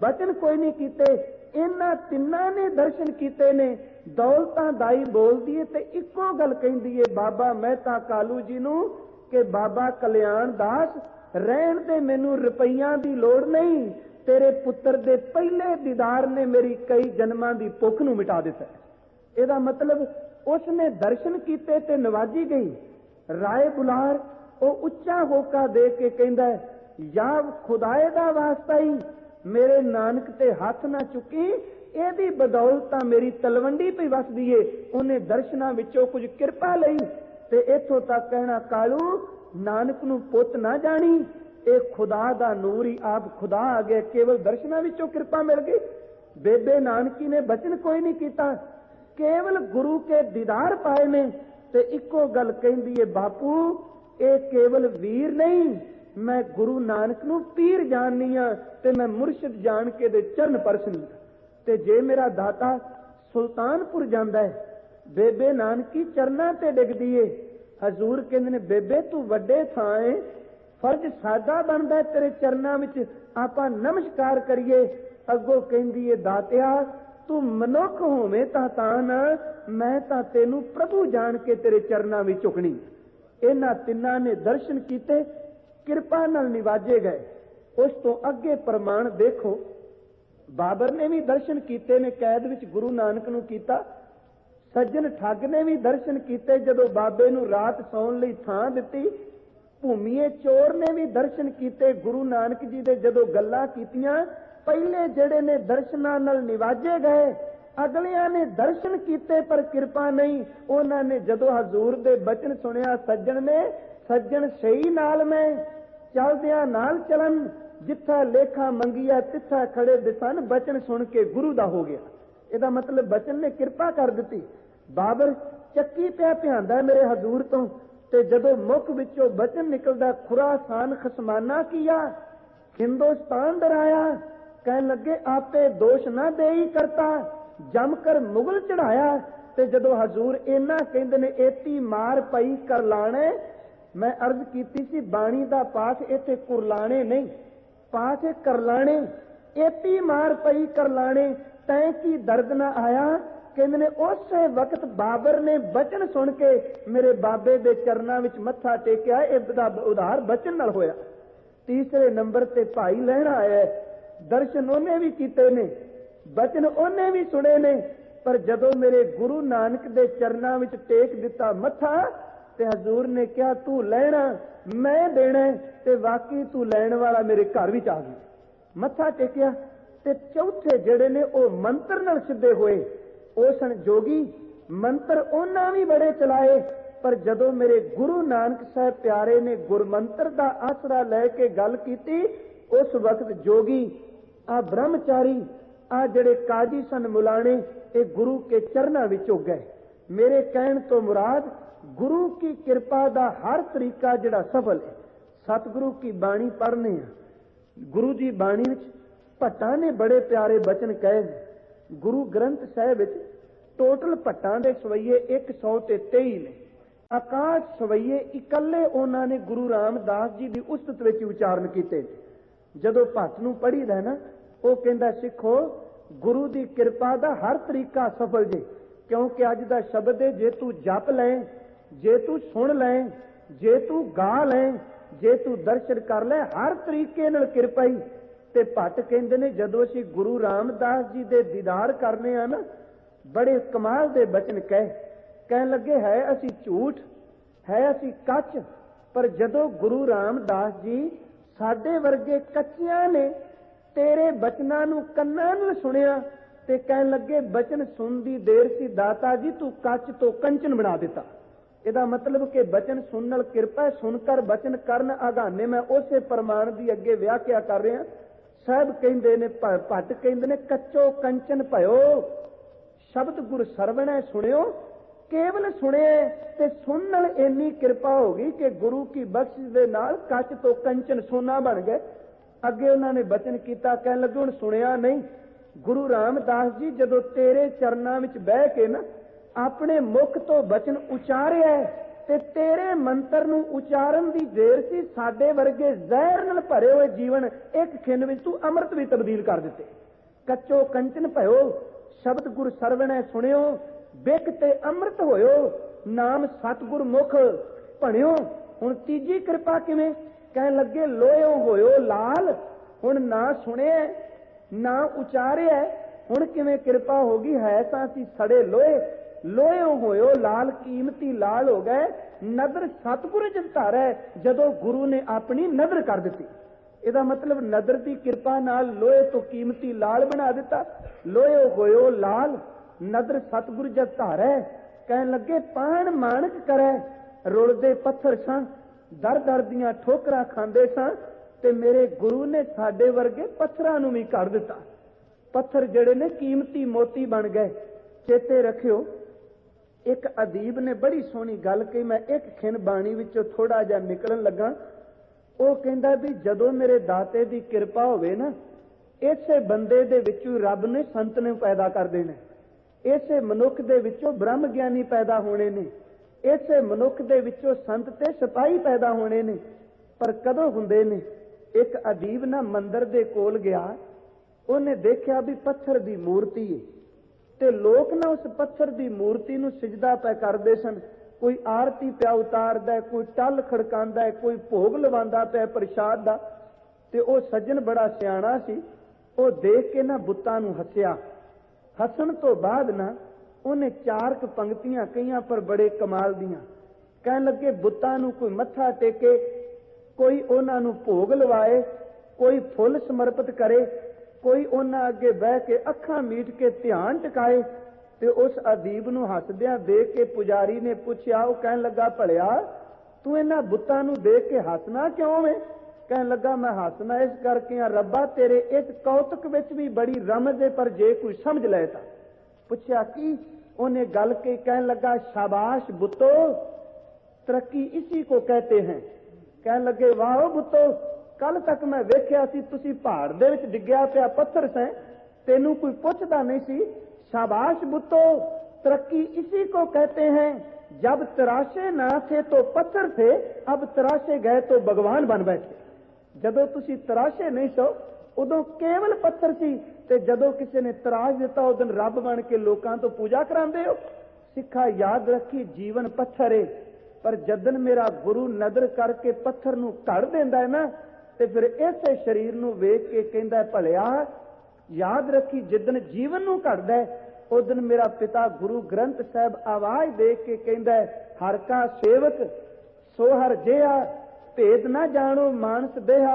बचन कोई नहीं किए। इन्हां तिन्नां ने दर्शन किए ने। दौलतां दाई बोलदी है ते इक्को गल कहंदी है बाबा मेहता कालू जी नूं कि बाबा कल्याण दास रहण दे, मैनूं रुपईयां दी लोड़ नहीं, तेरे पुत्र दे पहले दीदार ने मेरी कई जन्मां दी भुख नूं मिटा दिता है। इहदा मतलब उसने दर्शन किए ते नवाजी गई। राय बुलार वो उच्चा होका दे के कहंदा है, या खुदाए दा वास्ता ही मेरे नानक ते हाथ ना चुकी, एदी बदौलत मेरी तलवंडी पे वसदी है। उन्हें दर्शनां विचों कुछ किरपा लई ते इथों तक कहना कालू नानक नूं पुੱਤ ना जानी, ये खुदा दा नूर ही आप खुदा आ गए, केवल दर्शनां विचों किरपा मिल गई। बेबे नानकी ने बचन कोई नहीं कीता, केवल गुरु के दीदार पाए ने ते इक्को गल कहंदी है बापू ये केवल वीर नहीं, मैं गुरु नानक नूं पीर जाननी हां ते मैं मुर्शिद जान के दे चरण परसनी। ते जे मेरा दाता सुल्तानपुर जांदा है, बेबे नानकी चरनां ते डिगदी है। हजूर कहंदे ने बेबे तू वड्डे थां है, फर्ज सादा बनदा है तेरे चरनां विच आपां नमस्कार करिए। अगों कहंदी है दातिया तू मनुख होवें तां ना, मैं तां तैनूं प्रभु जान के तेरे चरनां विच झुकणी। इन्हां तिन्नां ने दर्शन कीते, किरपा नाल निवाजे गए। उस तो अगे प्रमाण देखो, बाबर ने भी दर्शन कीते ने कैद विच गुरु नानक नूं कीता। सज्जन ठग ने भी दर्शन कीते जदों बाबे नूं रात सौण लई थां दित्ती। भूमीए चोर ने भी दर्शन कीते गुरु नानक जी दे जदों गल्लां कीतियां। पहले जिहड़े ने दर्शनां नाल निवाजे गए, अगलियां ने दर्शन कीते पर किरपा नहीं। उन्हां ने जदों हजूर दे बचन सुनिया, सज्जन ने सज्जन सही नाल मैं चलदियां नाल चलन, जिथा लेखा मंगिया तिथा खड़े दिसन। बचन सुन के गुरु दा हो गया। ਇਹਦਾ मतलब बचन ने किरपा कर दी। बाबर ਚੱਕੀ ਪਿਆ ਭਿਆਂਦਾ मेरे हजूर तो, ते जदों मुख विचों बचन निकलदा, खुरासान खसमाना किया, हिंदुस्तान डराया। कहन लगे आपे दोष ना दे ही करता, जमकर मुगल चढ़ाया। ते जदों हजूर इन्ना कहंदे ने एती मार पई कर लाणे। मैं अर्ज कीती सी बाणी दा पाठ इत्थे कुरलाणे नहीं, पाठ करलाणे। एती मार पई करलाणे तैं की दर्द ना आया। कहंदे ने उस वक्त बाबर ने बचन सुन के मेरे बाबे दे चरनां विच मत्था टेकिया। इसदा उधार बचन नाल होया। तीसरे नंबर ते भाई लहणा आया। दर्शन उन्हें भी कीते ने, बचन उन्हें भी सुने ने, पर जदों मेरे गुरु नानक दे चरनां विच टेक दिता मत्था, ते हजूर ने कहा तू लैना मैं देना, ते वाकई तू लैण वाला मेरे घर विच आ गया। मत्था टेकिया। ते चौथे जिहड़े ने ओ मंत्र नाल सिद्धे होए। ओ सन जोगी। मंत्र उन्हां भी बड़े चलाए, पर जदों मेरे गुरु नानक साहब प्यारे ने गुरमंत्र दा आसरा लैके गल कीती, उस वक्त जोगी आ ब्रह्मचारी आ जिहड़े काजी सन मुलाणे, ये गुरु के चरनां विच हो गए। मेरे कहण तो मुराद गुरु की कृपा दा हर तरीका जिहड़ा सफल है। सतगुरु की बाणी पढ़ने आ। गुरु जी बाणी विच भट्टां ने बड़े प्यारे बचन कहे। गुरु ग्रंथ साहिब विच टोटल भट्टां दे सवैये 123 ने। आकाश सवैये इकल्ले उन्हां ने गुरु रामदास जी दी उस्तत विच उचारण कीते। जदों भट्ट नूं पढ़ीदा ना, ਉਹ ਕਹਿੰਦਾ ਸਿੱਖੋ ਗੁਰੂ ਦੀ ਕਿਰਪਾ ਦਾ ਹਰ ਤਰੀਕਾ ਸਫਲ ਜੇ। ਕਿਉਂਕਿ ਅੱਜ ਦਾ ਸ਼ਬਦ ਹੈ, ਜੇ ਤੂੰ ਜਪ ਲੈ, ਜੇ ਤੂੰ ਸੁਣ ਲੈ, ਜੇ ਤੂੰ ਗਾ ਲੈ, ਜੇ ਤੂੰ ਦਰਸ਼ਨ ਕਰ ਲੈ, ਹਰ ਤਰੀਕੇ ਨਾਲ ਕਿਰਪਾ ਹੀ। ਤੇ ਭੱਟ ਕਹਿੰਦੇ ਨੇ ਜਦੋਂ ਅਸੀਂ ਗੁਰੂ ਰਾਮਦਾਸ ਜੀ ਦੇ ਦੀਦਾਰ ਕਰਨੇ ਆ ਨਾ, ਬੜੇ ਕਮਾਲ ਦੇ ਬਚਨ ਕਹਿਣ ਲੱਗੇ ਹੈ ਅਸੀਂ ਝੂਠ, ਹੈ ਅਸੀਂ ਕੱਚ, ਪਰ ਜਦੋਂ ਗੁਰੂ ਰਾਮਦਾਸ ਜੀ ਸਾਡੇ ਵਰਗੇ ਕੱਚਿਆਂ ਨੇ तेरे बचना नूं कन्नां नाल सुनिया, ते कहन लगे बचन सुन दी देर सी दाता जी तू कच तो कंचन बना दिता। इहदा मतलब कि बचन सुन नाल किरपा, सुनकर बचन करन आगाने। मैं उसे प्रमाण दी अगे व्याख्या कर रहा। साहब कहंदे ने, भट्ट कहंदे ने कच्चो कंचन भयो शब्द गुर सरवणै सुनियो। केवल सुने ते सुन नाल इन्नी किरपा हो गई कि गुरु की बख्शिश दे नाल कच तो कंचन सोना बन गए। अगे उन्होंने बचन किया, कह लगे हुण सुनिया नहीं। गुरु रामदास जी जदों तेरे चरनां विच बह के ना अपने मुख तो बचन उचारिया ते तेरे मंत्र नूं उचारण दी देर सी, साडे वर्गे जहर नाल भरे हुए जीवन एक खिन विच तू अमृत भी तब्दील कर दिते। कच्चो कंचन भयो शब्द गुर सरवणै सुनियो, बिक ते अमृत होयो नाम सतगुर मुख भणियो। हुण तीजी किरपा किवें? कहन लगे लोयो होयो लाल। हुण ना सुने ना उचारे, हुण किवें किरपा होगी? है तां सी सड़े लोहे, लोयो होयो लाल कीमती लाल हो गए। नदर सतगुर जिस धारै जदों गुरु ने अपनी नदर कर दिती। इहदा मतलब नदर की किरपा नाल लोहे तो कीमती लाल बना दिता। लोयो होयो लाल नदर सतगुर जिस धारै। कहन लगे पाण माणक करै रुलदे पत्थर सां, दर दर दियां ठोकरां खांदे सां, ते मेरे गुरु ने साडे वर्गे पत्थरां नूं भी कर दिता। पत्थर जिहड़े ने कीमती मोती बन गए। चेते रखियो, एक अदीब ने बड़ी सोहनी गल कही। मैं एक खिन बाणी विचों थोड़ा जिहा निकलण लगा। ਉਹ ਕਹਿੰਦਾ ਵੀ ਜਦੋਂ ਮੇਰੇ ਦਾਤੇ ਦੀ ਕਿਰਪਾ ਹੋਵੇ ਨਾ, ਇਸੇ ਬੰਦੇ ਦੇ ਵਿੱਚੋਂ ਰੱਬ ਨੇ ਸੰਤ ਨੂੰ ਪੈਦਾ ਕਰ ਦੇਣਾ। ਇਸੇ ਮਨੁੱਖ ਦੇ ਵਿੱਚੋਂ ਬ੍ਰਹਮ ਗਿਆਨੀ ਪੈਦਾ ਹੋਣੇ ਨੇ। ਇਸੇ ਮਨੁੱਖ ਦੇ ਵਿੱਚੋਂ ਸੰਤ ਤੇ ਸਿਪਾਹੀ ਪੈਦਾ ਹੋਣੇ ਨੇ। ਪਰ ਕਦੋਂ ਹੁੰਦੇ ਨੇ? ਇੱਕ ਅਦੀਬ ਨਾ ਮੰਦਰ ਦੇ ਕੋਲ ਗਿਆ, ਉਹਨੇ ਦੇਖਿਆ ਵੀ ਪੱਥਰ ਦੀ ਮੂਰਤੀ ਹੈ ਤੇ ਲੋਕ ਨਾ ਉਸ ਪੱਥਰ ਦੀ ਮੂਰਤੀ ਨੂੰ ਸਿਜਦਾ ਪੈ ਕਰਦੇ ਸਨ। ਕੋਈ ਆਰਤੀ ਪਿਆ ਉਤਾਰਦਾ, ਕੋਈ ਟੱਲ ਖੜਕਾਉਂਦਾ, ਕੋਈ ਭੋਗ ਲਵਾਉਂਦਾ ਪਿਆ ਪ੍ਰਸ਼ਾਦ ਦਾ। ਤੇ ਉਹ ਸੱਜਣ ਬੜਾ ਸਿਆਣਾ ਸੀ, ਉਹ ਦੇਖ ਕੇ ਨਾ ਬੁੱਤਾਂ ਨੂੰ ਹੱਸਿਆ। ਹੱਸਣ ਤੋਂ ਬਾਅਦ ਨਾ ਉਹਨੇ 4 ਪੰਕਤੀਆਂ ਕਹੀਆਂ, ਪਰ ਬੜੇ ਕਮਾਲ ਦੀਆਂ। ਕਹਿਣ ਲੱਗੇ, ਬੁੱਤਾਂ ਨੂੰ ਕੋਈ ਮੱਥਾ ਟੇਕੇ, ਕੋਈ ਉਹਨਾਂ ਨੂੰ ਭੋਗ ਲਵਾਏ, ਕੋਈ ਫੁੱਲ ਸਮਰਪਿਤ ਕਰੇ, ਕੋਈ ਉਹਨਾਂ ਅੱਗੇ ਬਹਿ ਕੇ ਅੱਖਾਂ ਮੀਟ ਕੇ ਧਿਆਨ ਟਿਕਾਏ। ਤੇ ਉਸ ਅਦੀਬ ਨੂੰ ਹੱਸਦਿਆਂ ਦੇਖ ਕੇ ਪੁਜਾਰੀ ਨੇ ਪੁੱਛਿਆ, ਉਹ ਕਹਿਣ ਲੱਗਾ, ਭਲਿਆ ਤੂੰ ਇਹਨਾਂ ਬੁੱਤਾਂ ਨੂੰ ਦੇਖ ਕੇ ਹੱਸਣਾ ਕਿਉਂ ਵੇ? ਕਹਿਣ ਲੱਗਾ, ਮੈਂ ਹੱਸਣਾ ਇਸ ਕਰਕੇ ਆ ਰੱਬਾ, ਤੇਰੇ ਇਸ ਕੌਤਕ ਵਿੱਚ ਵੀ ਬੜੀ ਰਮਜ਼ ਹੈ, ਪਰ ਜੇ ਕੋਈ ਸਮਝ ਲਏ ਤਾਂ। ਪੁੱਛਿਆ ਕੀ? ਉਹਨੇ ਗੱਲ ਕੇ ਕਹਿਣ ਲੱਗਾ, ਸ਼ਾਬਾਸ਼ ਬੁੱਤੋ, ਤਰੱਕੀ ਇसी को कहते हैं। ਕਹਿਣ ਲੱਗੇ, ਵਾਹ ਬੁੱਤੋ, ਕੱਲ ਤੱਕ ਮੈਂ ਵੇਖਿਆ ਸੀ ਤੁਸੀਂ ਪਹਾੜ ਦੇ ਵਿੱਚ ਡਿੱਗਿਆ ਪਿਆ ਪੱਥਰ ਸੈਂ, ਤੈਨੂੰ ਕੋਈ ਪੁੱਛਦਾ ਨਹੀਂ ਸੀ। शाबाश बुतो, तरक्की इसी को कहते हैं। जब तराशे ना थे तो पत्थर थे, अब तराशे गए तो भगवान बन बैठे। जदों तुसी तराशे नहीं सो उदों केवल पत्थर सी, ते जदों किसी ने तराश दिता उदों रब बन के लोकां तो पूजा करांदे हो। सिखा याद रखी, जीवन पत्थर है, पर जदन मेरा गुरु नदर करके पत्थर नूं घड़ देंदा है ना, ते फिर इसे शरीर नूं वेख के कहंदा है, भलिया याद रखी, जिदन जीवन नूं घड़दा है उदन मेरा पिता गुरु ग्रंथ साहब आवाज दे के कहंदा है, हर का सेवक सो हर जिहा, भेद ना जानो मानस देहा,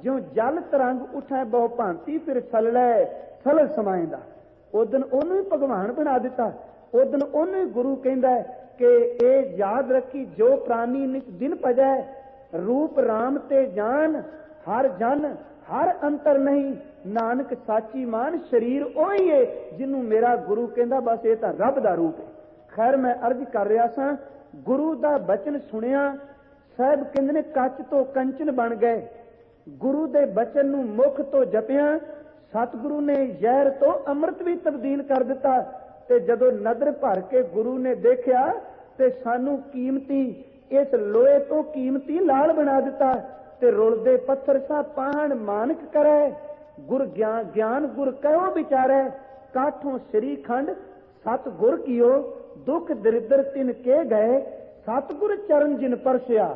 ज्यों जल तरंग उठै बहु भांति, फिर सललै सलल समाइंदा। उदन ओनू ही भगवान बना दिता, उदन ओनू ही गुरु कहंदा है कि ए याद रखी, जो प्राणी नित दिन भजै, रूप राम ते जान, हर जन हर अंतर नहीं, नानक साची मान, शरीर ओही है जिन्हों मेरा गुरु कहंदा, बस ये तां रब दा रूप है। खैर मैं अर्ज कर रहा सां, गुरु दा बचन सुनिया, साहब कहंदे ने कच तो कंचन बन गए। गुरु दे बचन नूं मुख तो जपिया, सतगुरु ने जहर तो अमृत भी तब्दील कर दिता। ते जदों नदर भर के गुरु ने देखिया ते सानू कीमती इस लोहे तो कीमती लाल बना दिता। ते रुलदे पत्थर सा पाहण मानक करे, गुर ज्ञान ज्ञान गुर कहो विचारे, काठों श्री खंड सतगुर कियो, दुख दरिद्र तिन के गए, सतगुर चरण जिन परसिया।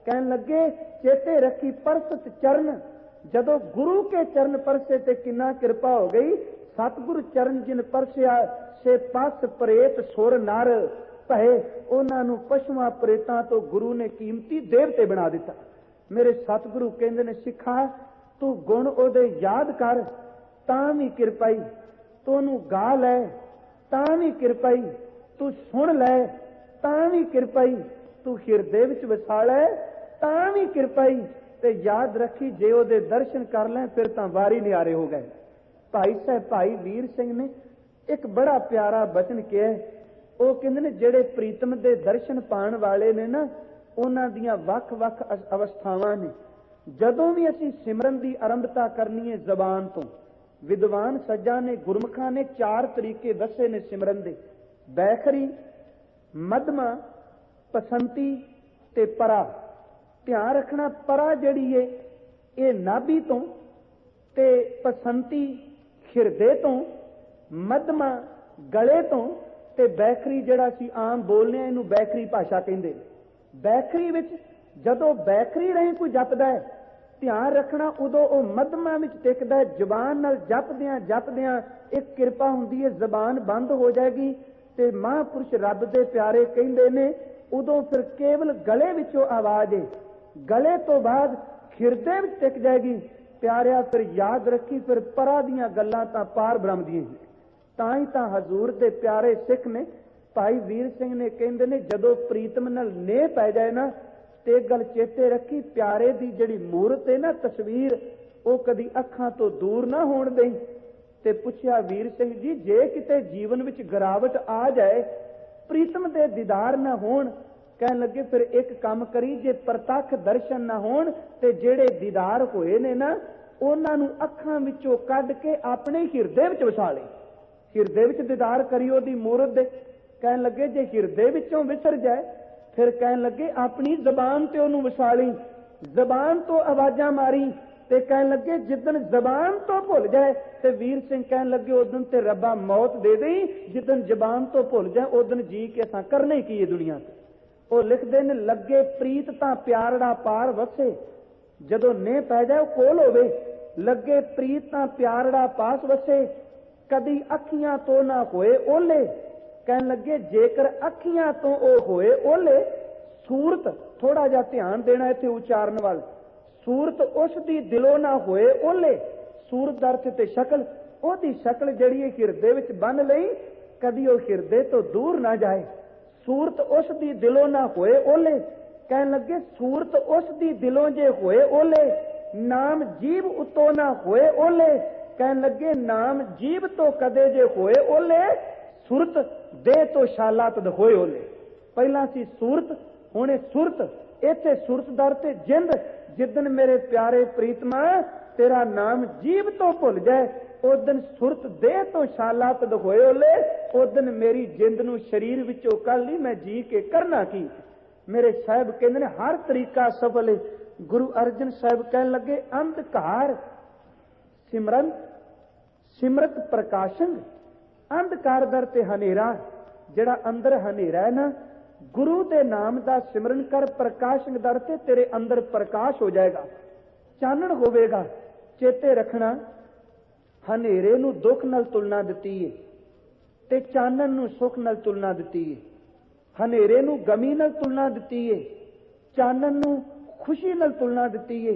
कहन लगे, चेते रखी परसत चरण, जदों गुरु के चरण परसे ते किन्ना कृपा हो गई। सतगुर चरण जिन परसिया, से पस प्रेत सुर नर भए, उन्हां नूं पशुआं प्रेतां तो गुरु ने कीमती देवते बना दिता। मेरे सतगुरु कहंदे ने, सिखा तू गुण ओदे याद कर तां भी किरपाई, तू ओनू गा लै तां भी किरपाई, तू सुन लै तां भी किरपाई, तू हिरदे विच वसा लै तां भी किरपाई। ते याद रखी, जे ओदे दर्शन कर लै फिर तां वारी नियारे हो गए। भाई साहब भाई वीर सिंह ने एक बड़ा प्यारा बचन किया। वो कहंदे ने, जेड़े प्रीतम दे दर्शन पाण वाले ने ना, उन्हां दियां वख-वख अवस्थावां ने। जदों भी असीं सिमरन दी आरंभता करनी है जबान तो, विद्वान सज्जा ने गुरमुखां ने 4 तरीके दसे ने सिमरन दे, बैखरी, मधमा, पसंती ते परा। ध्यान रखना, परा जिहड़ी है ये नाभि तो, ते पसंती हिरदे तो, मधमा गले तो, ते बैखरी जिहड़ा सी आम बोलने इहनूं बैखरी भाषा कहंदे। बैखरी विच जदों बैखरी रही कोई जपदा है, ध्यान रखना उदों वो मधमा विच टिकदा है। जबान नाल जपदियां एक किरपा हुंदी है, जबान बंद हो जाएगी ते महापुरुष रब दे प्यारे कहंदे ने, उदों फिर केवल गले विचों आवाज है, गले तो बाद हिरदे विच टिक जाएगी। प्यारिया फिर याद रखी, फिर परा दियां गल्लां तां पार ब्रह्म दियां ही। तां ही तां हजूर दे प्यारे सिख ने, भाई वीर सिंह ने कहंदे ने, जदों प्रीतम नाल नेह पै जाए ना, ते गल चेते रखी, प्यारे दी जिहड़ी मूरत है ना, तस्वीर, वो कदी अखां तो दूर ना होण देई। ते पुछया, वीर सिंह जी, जे किते जीवन विच गिरावट आ जाए, प्रीतम दे दीदार ना होण, कहन लगे फिर एक काम करी, जे प्रतख दर्शन ना होण ते जेड़े दीदार होए ने ना, उन्हां नूं अखां विचों कढ के अपने हिरदे विच वसा ले। हिरदे विच दीदार करी ओदी मूरत दे। कहन लगे, जे हिरदे विचों विसर जाए, फिर कहन लगे अपनी जबान ते ओनू वसा ली, जबान तो आवाजां मारी। ते कहन लगे, जिदन जबान तो भुल जाए, ते वीर सिंह कहन लगे, उदन ते रब्बा मौत दे देई, जिदन जबान तो भुल जाए उदन जी के असां करने की है दुनिया ते। ਉਹ ਲਿਖਦੇ ਨੇ, ਲੱਗੇ ਪ੍ਰੀਤ ਤਾਂ ਪਿਆਰੜਾ ਪਾਰ ਵਸੇ, जदों ने पै जाए कोल होवे, लगे प्रीत तां प्यारड़ा पास वसे, कदी अखियां तो ना होए ओले। कहन लगे जेकर अखियां तो ओ होए ओले, सूरत थोड़ा जा ध्यान देना इत्थे उच्चारण वाल, सूरत उस दी दिलों ना होए ओले। सूरत दा अर्थ ते शक्ल, ओदी शक्ल जिहड़ी हिरदे विच बन लई, कदी ओ हिरदे तो दूर ना जाए। सूरत उस दी दिलों ना होए ओले। कहन लगे सूरत उस दी दिलों जे होए ओले, नाम जीव उतो ना होए ओले। कहन लगे नाम जीव तो कदे जे होए ओले, सुरत दे तो शाला तद होए ओले। पहला सी सूरत, हुणे सुरत। इत्थे सुरत दर ते जिंद, जिदन मेरे प्यारे प्रीतमा तेरा नाम जीव तो भुल जाए, उस दिन सुरत दे तो शाला तद होए ओले। उस दिन मेरी जिंद नूं शरीर विचों कल ली, मैं जी के करना की। मेरे साहब कहते ने हर तरीका सफल है। गुरु अर्जन साहब कहन लगे अंधकार सिमरन सिमरत प्रकाशन। अंधकार दर ते हनेरा, जिहड़ा अंदर हनेरा है ना, गुरु दे नाम दा सिमरन कर, प्रकाशन दर ते तेरे अंदर प्रकाश हो जाएगा, चानण होवेगा। चेते रखना, हनेरे नूं दुख नाल तुलना दिती है ते चानण नूं सुख नाल तुलना दिती है। हनेरे नूं गमी नाल तुलना दिती है, चानण नूं खुशी नाल तुलना दिती है।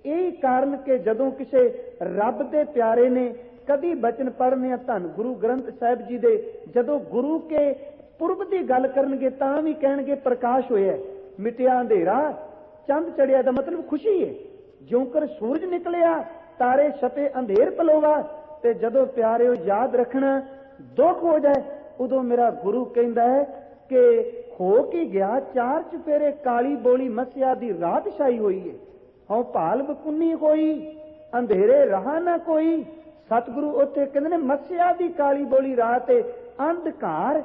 यही कारण के जदों किसे रब दे प्यारे ने कदी बचन पढ़ने धन गुरु ग्रंथ साहिब जी दे, जदों गुरु के पुरब की गल करनगे तां भी कहणगे प्रकाश होया, मिटिया अंधेरा चंद चढ़िया दा मतलब खुशी है। ज्योंकर सूरज निकलिया तारे छपे अंधेर पलोवा। ते जदों प्यारे याद रखना दुख हो जाए, उदों मेरा गुरु कहंदा है कि हो की गया चार चफेरे काली बोली मस्या दी रात छाई हुई है, हौ भाल बकुन्नी होई अंधेरे रहा ना कोई। सतगुरु उत्थे कहंदे ने मस्या दी काली बोली रात है, अंधकार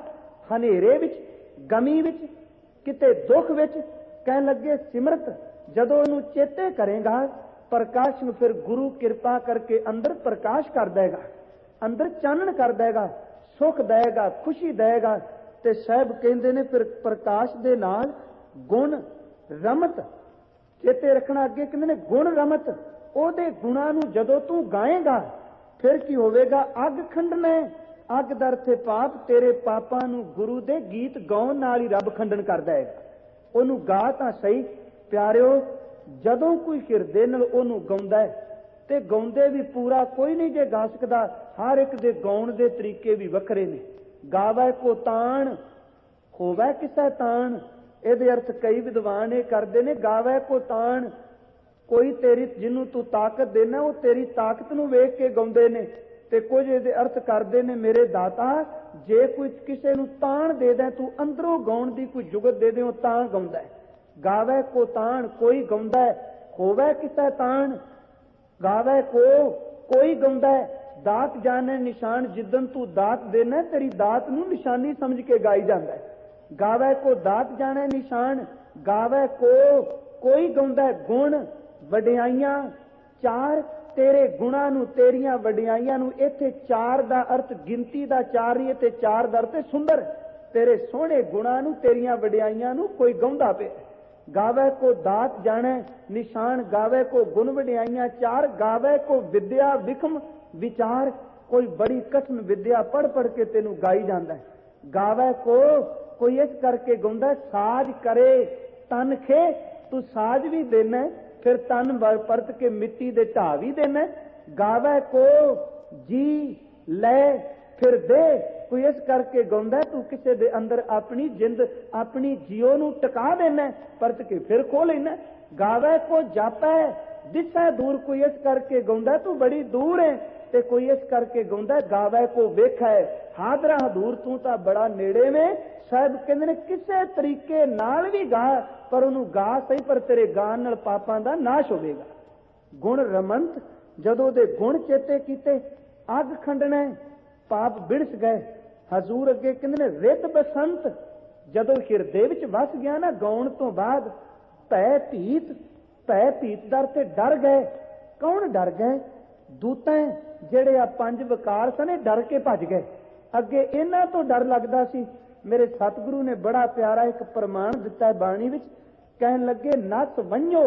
हनेरे विच गमी विच किते दुख विच। कहन लगे सिमरत जदों इहनूं चेते करेगा प्रकाश में, फिर गुरु कृपा करके अंदर प्रकाश कर देगा, अंदर चानण कर देगा, सुख देगा, खुशी देगा। ते साहब कहंदे ने फिर प्रकाश दे नाल गुण रमत। चेते रखना अगे कहंदे ने गुण रमत, ओदे गुणां नूं जदों तू गाएगा फिर की होवेगा, अग खंडना। अग दर थे पाप, तेरे पापां नूं गुरु दे गीत गाउण नाल ही रब खंडन कर देगा। ओनू गा तां सही प्यारिओ, जदों कोई हिरदे नाल ओनू गाउंदा है ते गाउंदे भी पूरा कोई नहीं जे गा सकदा, हर एक दे गाउण दे तरीके भी वखरे ने। गावै को ताण होवै किसै ताण, ਇਹਦੇ अर्थ कई विद्वान ये करते ने, गावै को ताण कोई तेरी जिन्नू तू ताकत देना वो तेरी ताकत नूं वेख के गाउंदे ने। ते कुछ ਇਹਦੇ अर्थ करते ने, मेरे दाता जे कोई किसी नूं ताण दे दे, तू अंदरों गाउण दी कोई जुगत दे दे तां गाउंदा है। गावै को ताण कोई गाउंदा है, होवै किसै ताण गावै को कोई गाउंदा है। दात जाने निशान, जिदन तू दात देना तेरी दात नूं निशानी समझ के गाई जांदा है। गावै को दात जाने निशान, गावै को कोई गाउंदा है। गुण वडियाइयां चार, तेरे गुणां नूं तेरियां वडियाइयां नूं, इत्थे चार दा अर्थ गिनती दा चार ही ते चार दा अर्थ सुंदर। तेरे सोहणे गुणां नूं तेरियां वडियाइयां नूं कोई गाउंदा पे। गावै को दात जाने निशान, गावै को गुण वडियाइयां चार, गावै को विद्या विखम विचार, कोई बड़ी कठिन विद्या पढ़ पढ़ के तेनू गाई जाता है। गावै को कोई इस करके गाउंदा, साज करे तन खे, तू साज भी देना फिर तन परत के मिट्टी दे ढा भी देना। गावै को जी ले फिर दे, कोई इस करके गाउंदा तू किसी दे अंदर अपनी जिंद अपनी जियो नू टका देना, परत के फिर खो लेना। गावै को जापै दिसै दूर, कोई इस करके गाउंदा तू बड़ी दूर है, ते कोई इस करके गाउंदा गावै को वेखै हादरा हदूर, तू तां बड़ा नेड़े में। साहब कहंदे ने किसे तरीके नाल भी गा, पर उहनूं गा सही, पर तेरे गान नाल पापां दा नाश होवेगा। गुण रमंत, जदों दे गुण चेते कीते अग खंडना, पाप बिड़स गए। हजूर अगे कहंदे ने रित बसंत, जदों हिरदे विच वस गया ना गाउण तो बाद, भै भीत दर ते डर गए। कौन डर गए? दूतां ਜਿਹੜੇ ਆ ਪੰਜ ਵਿਕਾਰ ਸਨ, डर के भज गए। अगे इन्हां तो डर लगदा सी। मेरे सतगुरु ने बड़ा प्यारा एक प्रमाण दिता है बाणी विच, कहन लगे नस वंजो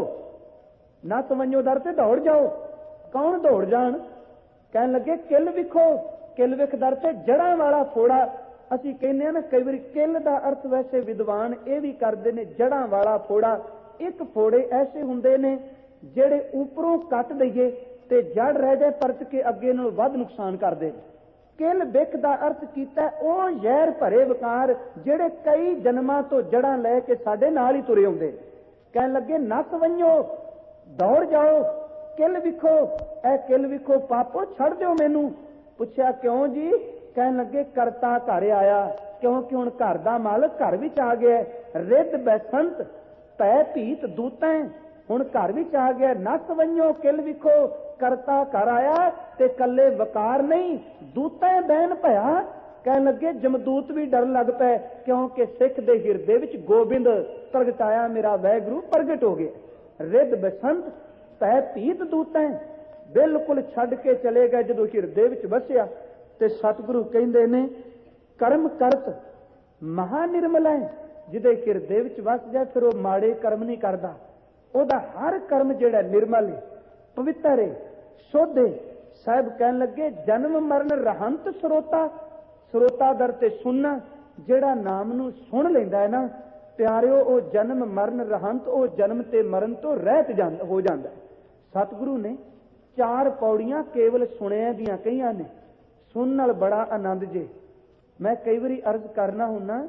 ना समझो दर ते दौड़ जाओ। कौन दौड़ जान? कहन लगे किल विखो। किल विख दर ते जड़ां वाला फोड़ा। ਅਸੀਂ ਕਹਿੰਦੇ ਆ ਨਾ ਕਈ ਵਾਰੀ ਕਿੱਲ ਦਾ ਅਰਥ ਵੈਸੇ ਵਿਦਵਾਨ ਇਹ ਵੀ ਕਰਦੇ ਨੇ ਜੜਾਂ ਵਾਲਾ ਫੋੜਾ। ਇੱਕ ਫੋੜੇ ਐਸੇ ਹੁੰਦੇ ਨੇ ਜਿਹੜੇ ਉੱਪਰੋਂ ਕੱਟ ਦਈਏ ਤੇ ਜੜ ਰਹਿ ਜਾਏ ਪਰਤ ਕੇ ਅੱਗੇ ਨਾਲੋਂ ਵੱਧ ਨੁਕਸਾਨ ਕਰਦੇ ਨੇ। ਕਿੱਲ ਵਿਖ ਦਾ ਅਰਥ ਕੀਤਾ ਉਹ ਜ਼ਹਿਰ ਭਰੇ ਵਿਕਾਰ ਜਿਹੜੇ ਕਈ ਜਨਮਾਂ ਤੋਂ ਜੜਾਂ ਲੈ ਕੇ ਸਾਡੇ ਨਾਲ ਹੀ ਤੁਰੇ ਆਉਂਦੇ। ਕਹਿਣ ਲੱਗੇ ਨਸ ਵੰਝੋ, ਦੌੜ ਜਾਓ, ਕਿੱਲ ਵਿਖੋ। ਇਹ ਕਿੱਲ ਵਿਖੋ ਪਾਪੋ ਛੱਡ ਦਿਓ ਮੈਨੂੰ। ਪੁੱਛਿਆ ਕਿਉਂ ਜੀ? ਕਹਿਣ ਲੱਗੇ ਕਰਤਾ ਘਰ ਆਇਆ। ਕਿਉਂਕਿ ਹੁਣ ਘਰ ਦਾ ਮਾਲਕ ਘਰ ਵਿੱਚ ਆ ਗਿਆ। ਰਿੱਧ ਬੈਸੰਤ ਭੈ ਭੀਤ ਦੂਤੈ, ਹੁਣ ਘਰ ਵਿੱਚ ਆ ਗਿਆ। ਨਸ ਵੰਝੋ ਕਿਲ ਵਿਖੋ, ਕਰਤਾ ਘਰ ਆਇਆ ਤੇ ਕੱਲੇ ਵਕਾਰ ਨਹੀਂ ਦੂਤੈ ਬੈਨ ਭਇਆ। ਕਹਿਣ ਲੱਗੇ ਜਮਦੂਤ ਵੀ ਡਰਨ ਲੱਗ ਪਏ ਕਿਉਂਕਿ ਸਿੱਖ ਦੇ ਹਿਰਦੇ ਵਿੱਚ ਗੋਬਿੰਦ ਪ੍ਰਗਟਾਇਆ, ਮੇਰਾ ਵਾਹਿਗੁਰੂ ਪ੍ਰਗਟ ਹੋ ਗਿਆ। ਰਿੱਧ ਬਸੰਤ ਭੈ ਭੀਤ ਦੂਤੈ ਬਿਲਕੁਲ ਛੱਡ ਕੇ ਚਲੇ ਗਏ ਜਦੋਂ ਹਿਰਦੇ ਵਿੱਚ ਵਸਿਆ। ਤੇ ਸਤਿਗੁਰੂ ਕਹਿੰਦੇ ਨੇ ਕਰਮ ਕਰਤ ਮਹਾ ਨਿਰਮਲ ਹੈ। ਜਿਹਦੇ ਹਿਰਦੇ ਵਿੱਚ ਵਸ ਜਾਏ ਫਿਰ ਉਹ ਮਾੜੇ ਕਰਮ ਨਹੀਂ ਕਰਦਾ। ਉਹਦਾ ਹਰ ਕਰਮ ਜਿਹੜਾ ਨਿਰਮਲ ਹੈ, ਪਵਿੱਤਰ ਹੈ, ਸ਼ੁੱਧ ਹੈ। ਸਾਹਿਬ ਕਹਿਣ ਲੱਗੇ ਜਨਮ ਮਰਨ ਰਹੰਤ ਸਰੋਤਾ। ਸਰੋਤਾ ਦਰ ਤੇ ਸੁਣਨਾ, ਜਿਹੜਾ ਨਾਮ ਨੂੰ ਸੁਣ ਲੈਂਦਾ ਹੈ ਨਾ ਪਿਆਰਿਓ, ਉਹ ਜਨਮ ਮਰਨ ਰਹੰਤ, ਉਹ ਜਨਮ ਤੇ ਮਰਨ ਤੋਂ ਰਹਿਤ ਹੋ ਜਾਂਦਾ। ਸਤਿਗੁਰੂ ਨੇ 4 ਪੌੜੀਆਂ ਕੇਵਲ ਸੁਣਿਆ ਦੀਆਂ ਕਹੀਆਂ ਨੇ। ਸੁਣਨ ਨਾਲ ਬੜਾ ਆਨੰਦ ਜੇ। ਮੈਂ ਕਈ ਵਾਰੀ ਅਰਜ਼ ਕਰਨਾ ਹੁੰਨਾ,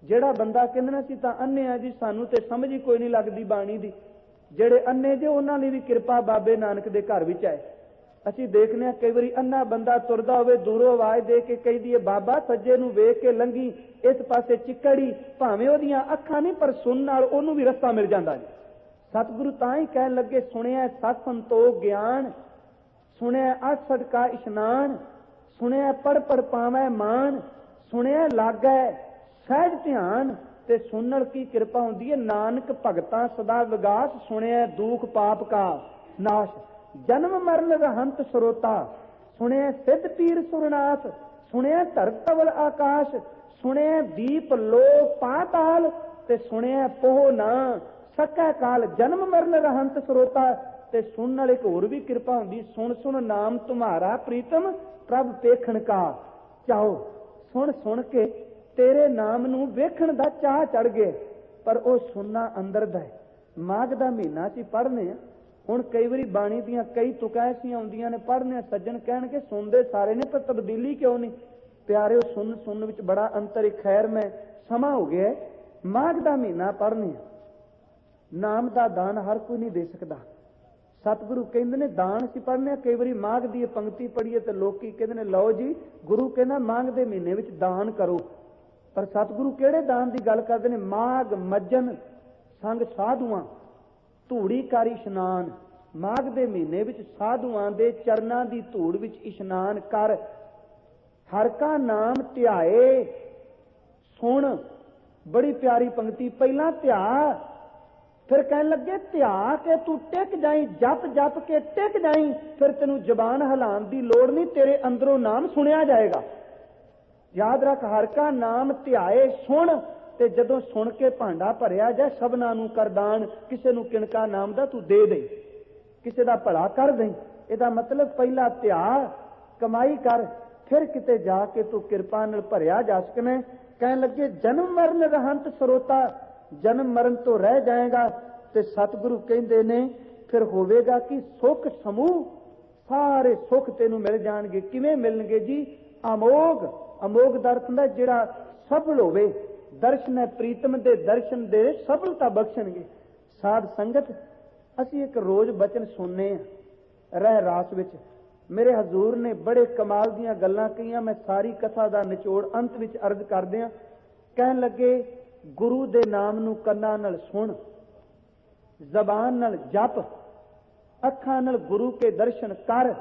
ਜਿਹੜਾ ਬੰਦਾ ਕਹਿੰਦਾ ਸੀ ਤਾਂ ਅੰਨੇ ਆ ਜੀ, ਸਾਨੂੰ ਤੇ ਸਮਝ ਹੀ ਕੋਈ ਨਹੀਂ ਲੱਗਦੀ ਬਾਣੀ ਦੀ। ਜਿਹੜੇ ਅੰਨੇ ਜੇ ਉਹਨਾਂ ਲਈ ਵੀ ਕਿਰਪਾ ਬਾਬੇ ਨਾਨਕ ਦੇ ਘਰ ਵਿੱਚ ਆਏ। ਅਸੀਂ ਦੇਖਦੇ ਹਾਂ ਕਈ ਵਾਰੀ ਅੰਨਾ ਬੰਦਾ ਤੁਰਦਾ ਹੋਵੇ, ਦੂਰੋਂ ਆਵਾਜ਼ ਦੇ ਕੇ ਕਹਿੰਦੀ ਹੈ ਬਾਬਾ ਸੱਜੇ ਨੂੰ ਵੇਖ ਕੇ ਲੰਘੀ, ਇਸ ਪਾਸੇ ਚਿੱਕੜੀ, ਭਾਵੇਂ ਉਹਦੀਆਂ ਅੱਖਾਂ ਨਹੀਂ ਪਰ ਸੁਣਨ ਨਾਲ ਉਹਨੂੰ ਵੀ ਰਸਤਾ ਮਿਲ ਜਾਂਦਾ ਜੀ। ਸਤਿਗੁਰੂ ਤਾਂ ਹੀ ਕਹਿਣ ਲੱਗੇ ਸੁਣਿਆ ਸਤ ਸੰਤੋਖ ਗਿਆਨ, ਸੁਣਿਆ ਅਸੜ ਕਾ ਇਸ਼ਨਾਨ, ਸੁਣਿਆ ਪੜ ਪੜ ਪਾਵੈ ਮਾਨ, ਸੁਣਿਆ ਲਾਗੈ ਸਹਿਜ ਧਿਆਨ। ਤੇ ਸੁਣਨ ਕੀ ਕਿਰਪਾ ਹੁੰਦੀ ਹੈ, ਨਾਨਕ ਭਗਤਾਂ ਸਦਾ ਵਿਗਾਸ, ਸੁਣਿਆ ਦੁਖ ਪਾਪ ਕਾ ਨਾਸ਼। ਜਨਮ ਮਰਨ ਰਹੰਤ ਸਰੋਤਾ, ਸੁਣਿਆ ਸਿੱਧ ਪੀਰ ਸੁਰਨਾਥ, ਸੁਣਿਆ ਧਰਤ ਤਵਲ ਆਕਾਸ਼, ਸੁਣਿਆ ਦੀਪ ਲੋ ਪਾਤਾਲ, ਤੇ ਸੁਣਿਆ ਪੋਹ ਨਾ ਸਕੈ ਕਾਲ। ਜਨਮ ਮਰਨ ਰਹੰਤ ਸਰੋਤਾ। ਤੇ ਸੁਣਨ ਵਾਲੇ ਇੱਕ ਹੋਰ ਵੀ ਕਿਰਪਾ ਹੁੰਦੀ, ਸੁਣ ਸੁਣ ਨਾਮ ਤੁਮਾਰਾ ਪ੍ਰੀਤਮ ਪ੍ਰਭ ਵੇਖਣ ਕਾ ਚਾਹੋ। ਸੁਣ ਸੁਣ ਕੇ ਤੇਰੇ ਨਾਮ ਨੂੰ ਵੇਖਣ ਦਾ ਚਾਹ ਚੜ ਗਏ, ਪਰ ਉਹ ਸੁਣਨਾ ਅੰਦਰ ਦਾ ਹੈ। ਮਾਘ ਦਾ ਮਹੀਨਾ ਸੀ ਪੜ੍ਹਨੇ ਆ। ਹੁਣ ਕਈ ਵਾਰੀ ਬਾਣੀ ਦੀਆਂ ਕਈ ਤੁਕਾਂ ਐਸੀਆਂ ਆਉਂਦੀਆਂ ਨੇ ਪੜ੍ਹਨੇ, ਸੱਜਣ ਕਹਿਣਗੇ ਸੁਣਦੇ ਸਾਰੇ ਨੇ ਪਰ ਤਬਦੀਲੀ ਕਿਉਂ ਨਹੀਂ? ਪਿਆਰਿਓ ਸੁਣਨ ਵਿੱਚ ਬੜਾ ਅੰਤਰ ਹੈ। ਖੈਰ ਮੈਂ ਸਮਾਂ ਹੋ ਗਿਆ, ਮਾਘ ਦਾ ਮਹੀਨਾ ਪੜ੍ਹਨੇ ਆ। ਨਾਮ ਦਾ ਦਾਨ ਹਰ ਕੋਈ ਨਹੀਂ ਦੇ ਸਕਦਾ। ਸਤਿਗੁਰੂ ਕਹਿੰਦੇ ਨੇ ਦਾਨ ਅਸੀਂ ਪੜ੍ਹਨੇ ਆ। ਕਈ ਵਾਰੀ ਮਾਘ ਦੀ ਪੰਕਤੀ ਪੜ੍ਹੀਏ ਤੇ ਲੋਕੀ ਕਹਿੰਦੇ ਨੇ ਲਓ ਜੀ ਗੁਰੂ ਕਹਿੰਦਾ ਮਾਘ ਦੇ ਮਹੀਨੇ ਵਿੱਚ ਦਾਨ ਕਰੋ। ਪਰ ਸਤਿਗੁਰੂ ਕਿਹੜੇ ਦਾਨ ਦੀ ਗੱਲ ਕਰਦੇ ਨੇ? ਮਾਘ ਮੱਜਨ ਸੰਗ ਸਾਧੂਆਂ ਧੂੜੀਕਾਰੀ ਇਸ਼ਨਾਨ। ਮਾਘ ਦੇ ਮਹੀਨੇ ਵਿੱਚ ਸਾਧੂਆਂ ਦੇ ਚਰਨਾਂ ਦੀ ਧੂੜ ਵਿੱਚ ਇਸ਼ਨਾਨ ਕਰ, ਹਰ ਕਾ ਨਾਮ ਧਿਆਏ। ਸੁਣ ਬੜੀ ਪਿਆਰੀ ਪੰਕਤੀ। ਪਹਿਲਾਂ ਧਿਆ, ਫਿਰ ਕਹਿਣ ਲੱਗੇ ਧਿਆ ਕੇ ਤੂੰ ਟਿਕ ਜਾਈ, ਜਪ ਜਪ ਕੇ ਟਿਕ ਜਾਈ, ਫਿਰ ਤੈਨੂੰ ਜ਼ਬਾਨ ਹਿਲਾਉਣ ਦੀ ਲੋੜ ਨਹੀਂ, ਤੇਰੇ ਅੰਦਰੋਂ ਨਾਮ ਸੁਣਿਆ ਜਾਏਗਾ। ਯਾਦ ਰੱਖ, ਹਰ ਕਾ ਨਾਮ ਧਿਆਏ। ਸੁਣ, ਤੇ ਜਦੋਂ ਸੁਣ ਕੇ ਭਾਂਡਾ ਭਰਿਆ ਜਾਏ ਸਭਨਾਂ ਨੂੰ ਕਰਦਾਨ। ਕਿਸੇ ਨੂੰ ਕਿਣਕਾ ਨਾਮ ਦਾ ਤੂੰ ਦੇ ਦੇ, ਕਿਸੇ ਦਾ ਭਲਾ ਕਰ ਦੇ। ਇਹਦਾ ਮਤਲਬ ਪਹਿਲਾ ਧਿਆ, ਕਮਾਈ ਕਰ, ਫਿਰ ਕਿਤੇ ਜਾ ਕੇ ਤੂੰ ਕਿਰਪਾ ਨਾਲ ਭਰਿਆ ਜਾ ਸਕਣਾ। ਕਹਿਣ ਲੱਗੇ ਜਨਮ ਮਰਨ ਰਹੰਤ ਸਰੋਤਾ, ਜਨਮ ਮਰਨ ਤੋਂ ਰਹਿ ਜਾਏਗਾ। ਤੇ ਸਤਿਗੁਰੂ ਕਹਿੰਦੇ ਨੇ ਫਿਰ ਹੋਵੇਗਾ ਕਿ ਸੁਖ ਸਮੂਹ, ਸਾਰੇ ਸੁੱਖ ਤੈਨੂੰ ਮਿਲ ਜਾਣਗੇ। ਕਿਵੇਂ ਮਿਲਣਗੇ ਜੀ? ਅਮੋਗ। ਅਮੋਗ ਦਾ ਅਰਥ ਹੁੰਦਾ ਜਿਹੜਾ ਸਫਲ ਹੋਵੇ। ਦਰਸ਼ਨ ਹੈ ਪ੍ਰੀਤਮ ਦੇ, ਦਰਸ਼ਨ ਦੇ ਸਫਲਤਾ ਬਖਸ਼ਣਗੇ। ਸਾਧ ਸੰਗਤ, ਅਸੀਂ ਇੱਕ ਰੋਜ਼ ਬਚਨ ਸੁਣਨੇ ਆ ਰਹਿ ਰਾਸ ਵਿੱਚ। ਮੇਰੇ ਹਜ਼ੂਰ ਨੇ ਬੜੇ ਕਮਾਲ ਦੀਆਂ ਗੱਲਾਂ ਕਹੀਆਂ। ਮੈਂ ਸਾਰੀ ਕਥਾ ਦਾ ਨਿਚੋੜ ਅੰਤ ਵਿੱਚ ਅਰਜ਼ ਕਰਦੇ ਆ। ਕਹਿਣ ਲੱਗੇ ਗੁਰੂ ਦੇ ਨਾਮ ਨੂੰ ਕੰਨਾਂ ਨਾਲ ਸੁਣ, ਜ਼ਬਾਨ ਨਾਲ ਜਪ, ਅੱਖਾਂ ਨਾਲ ਗੁਰੂ ਕੇ ਦਰਸ਼ਨ ਕਰ।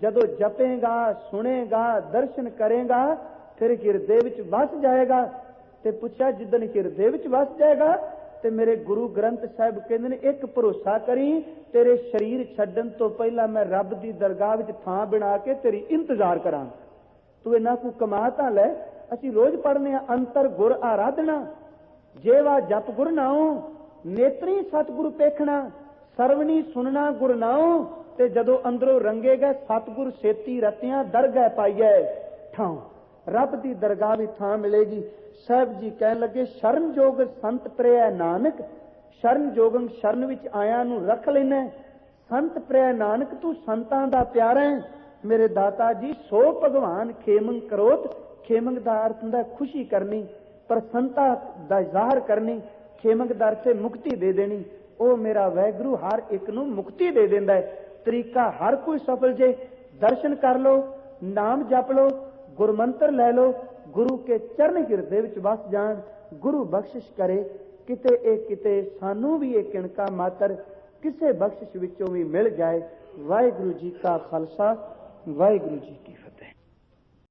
ਜਦੋਂ ਜਪੇਗਾ, ਸੁਣੇਗਾ, ਦਰਸ਼ਨ ਕਰੇਗਾ, ਫਿਰ ਹਿਰਦੇ ਵਿੱਚ ਵਸ ਜਾਏਗਾ। ਤੇ ਪੁੱਛਿਆ ਜਿੱਦਣ ਹਿਰਦੇ ਵਿੱਚ ਵਸ ਜਾਏਗਾ ਤੇ ਮੇਰੇ ਗੁਰੂ ਗ੍ਰੰਥ ਸਾਹਿਬ ਕਹਿੰਦੇ ਨੇ ਇੱਕ ਭਰੋਸਾ ਕਰੀ, ਤੇਰੇ ਸਰੀਰ ਛੱਡਣ ਤੋਂ ਪਹਿਲਾਂ ਮੈਂ ਰੱਬ ਦੀ ਦਰਗਾਹ ਵਿੱਚ ਥਾਂ ਬਣਾ ਕੇ ਤੇਰੀ ਇੰਤਜ਼ਾਰ ਕਰਾਂ। ਤੂੰ ਇਹਨਾਂ ਕੋ ਕਮਾ ਤਾਂ ਲੈ। ਅਸੀਂ ਰੋਜ਼ ਪੜ੍ਹਨੇ ਆ ਅੰਤਰ ਗੁਰ ਆਰਾਧਨਾ, ਜੇਵਾ ਜਪ ਗੁਰ ਨਾਉ, ਨੇਤਰੀ ਸਤਿਗੁਰੂ ਪੇਖਣਾ। ਸਰਵਣੀ ਸੁਨਣਾ ਗੁਰ ਨਾਉ, ਤੇ ਜਦੋਂ ਅੰਦਰੋਂ ਰੰਗੇਗਾ ਸਤਿਗੁਰ ਛੇਤੀ ਰਤਿਆਂ ਦਰਗਹਿ ਪਾਈਐ ਠਾਉ। ਰੱਬ ਦੀ ਦਰਗਾਹ ਵੀ ਥਾਂ ਮਿਲੇਗੀ। ਸਾਹਿਬ ਜੀ ਕਹਿਣ ਲੱਗੇ ਸ਼ਰਨ ਜੋਗ ਸੰਤ ਪ੍ਰਿਆ ਨਾਨਕ, ਸ਼ਰਨ ਜੋਗੰ ਸ਼ਰਨ ਵਿੱਚ ਆਇਆ ਨੂੰ ਰੱਖ ਲੈਣਾ। ਸੰਤ ਪ੍ਰਿਆ ਨਾਨਕ, ਤੂੰ ਸੰਤਾਂ ਦਾ ਪਿਆਰਾ ਹੈ ਮੇਰੇ ਦਾਤਾ ਜੀ। ਸੋ ਭਗਵਾਨ ਖੇਮੰਗ ਕਰੋਤ, ਖੇਮੰਗ ਦਾ ਅਰਥ ਹੁੰਦਾ ਖੁਸ਼ੀ ਕਰਨੀ, ਪਰ ਸੰਤਾਂ ਦਾ ਜ਼ਾਹਰ ਕਰਨੀ। ਖੇਮੰਗ ਦਾ ਅਰਥ ਹੈ ਮੁਕਤੀ ਦੇ ਦੇਣੀ। ਉਹ ਮੇਰਾ ਵਾਹਿਗੁਰੂ ਹਰ ਇੱਕ ਨੂੰ ਮੁਕਤੀ ਦੇ ਦਿੰਦਾ ਹੈ। ਤਰੀਕਾ ਹਰ ਕੋਈ ਸਫਲ ਜੇ। ਦਰਸ਼ਨ ਕਰ ਲੋ, ਨਾਮ ਜਪ ਲੋ, ਗੁਰਮੰਤਰ ਲੈ ਲੋ, ਗੁਰੂ ਕੇ ਚਰਨ ਹਿਰਦੇ ਵਿੱਚ ਵਸ ਜਾਣ। ਗੁਰੂ ਬਖਸ਼ਿਸ਼ ਕਰੇ ਕਿਤੇ ਸਾਨੂੰ ਵੀ ਇਹ ਕਿਣਕਾ ਮਾਤਰ ਕਿਸੇ ਬਖਸ਼ਿਸ਼ ਵਿੱਚੋਂ ਵੀ ਮਿਲ ਜਾਏ। ਵਾਹਿਗੁਰੂ ਜੀ ਕਾ ਖਾਲਸਾ, ਵਾਹਿਗੁਰੂ ਜੀ ਕੀ ਫਤਿਹ।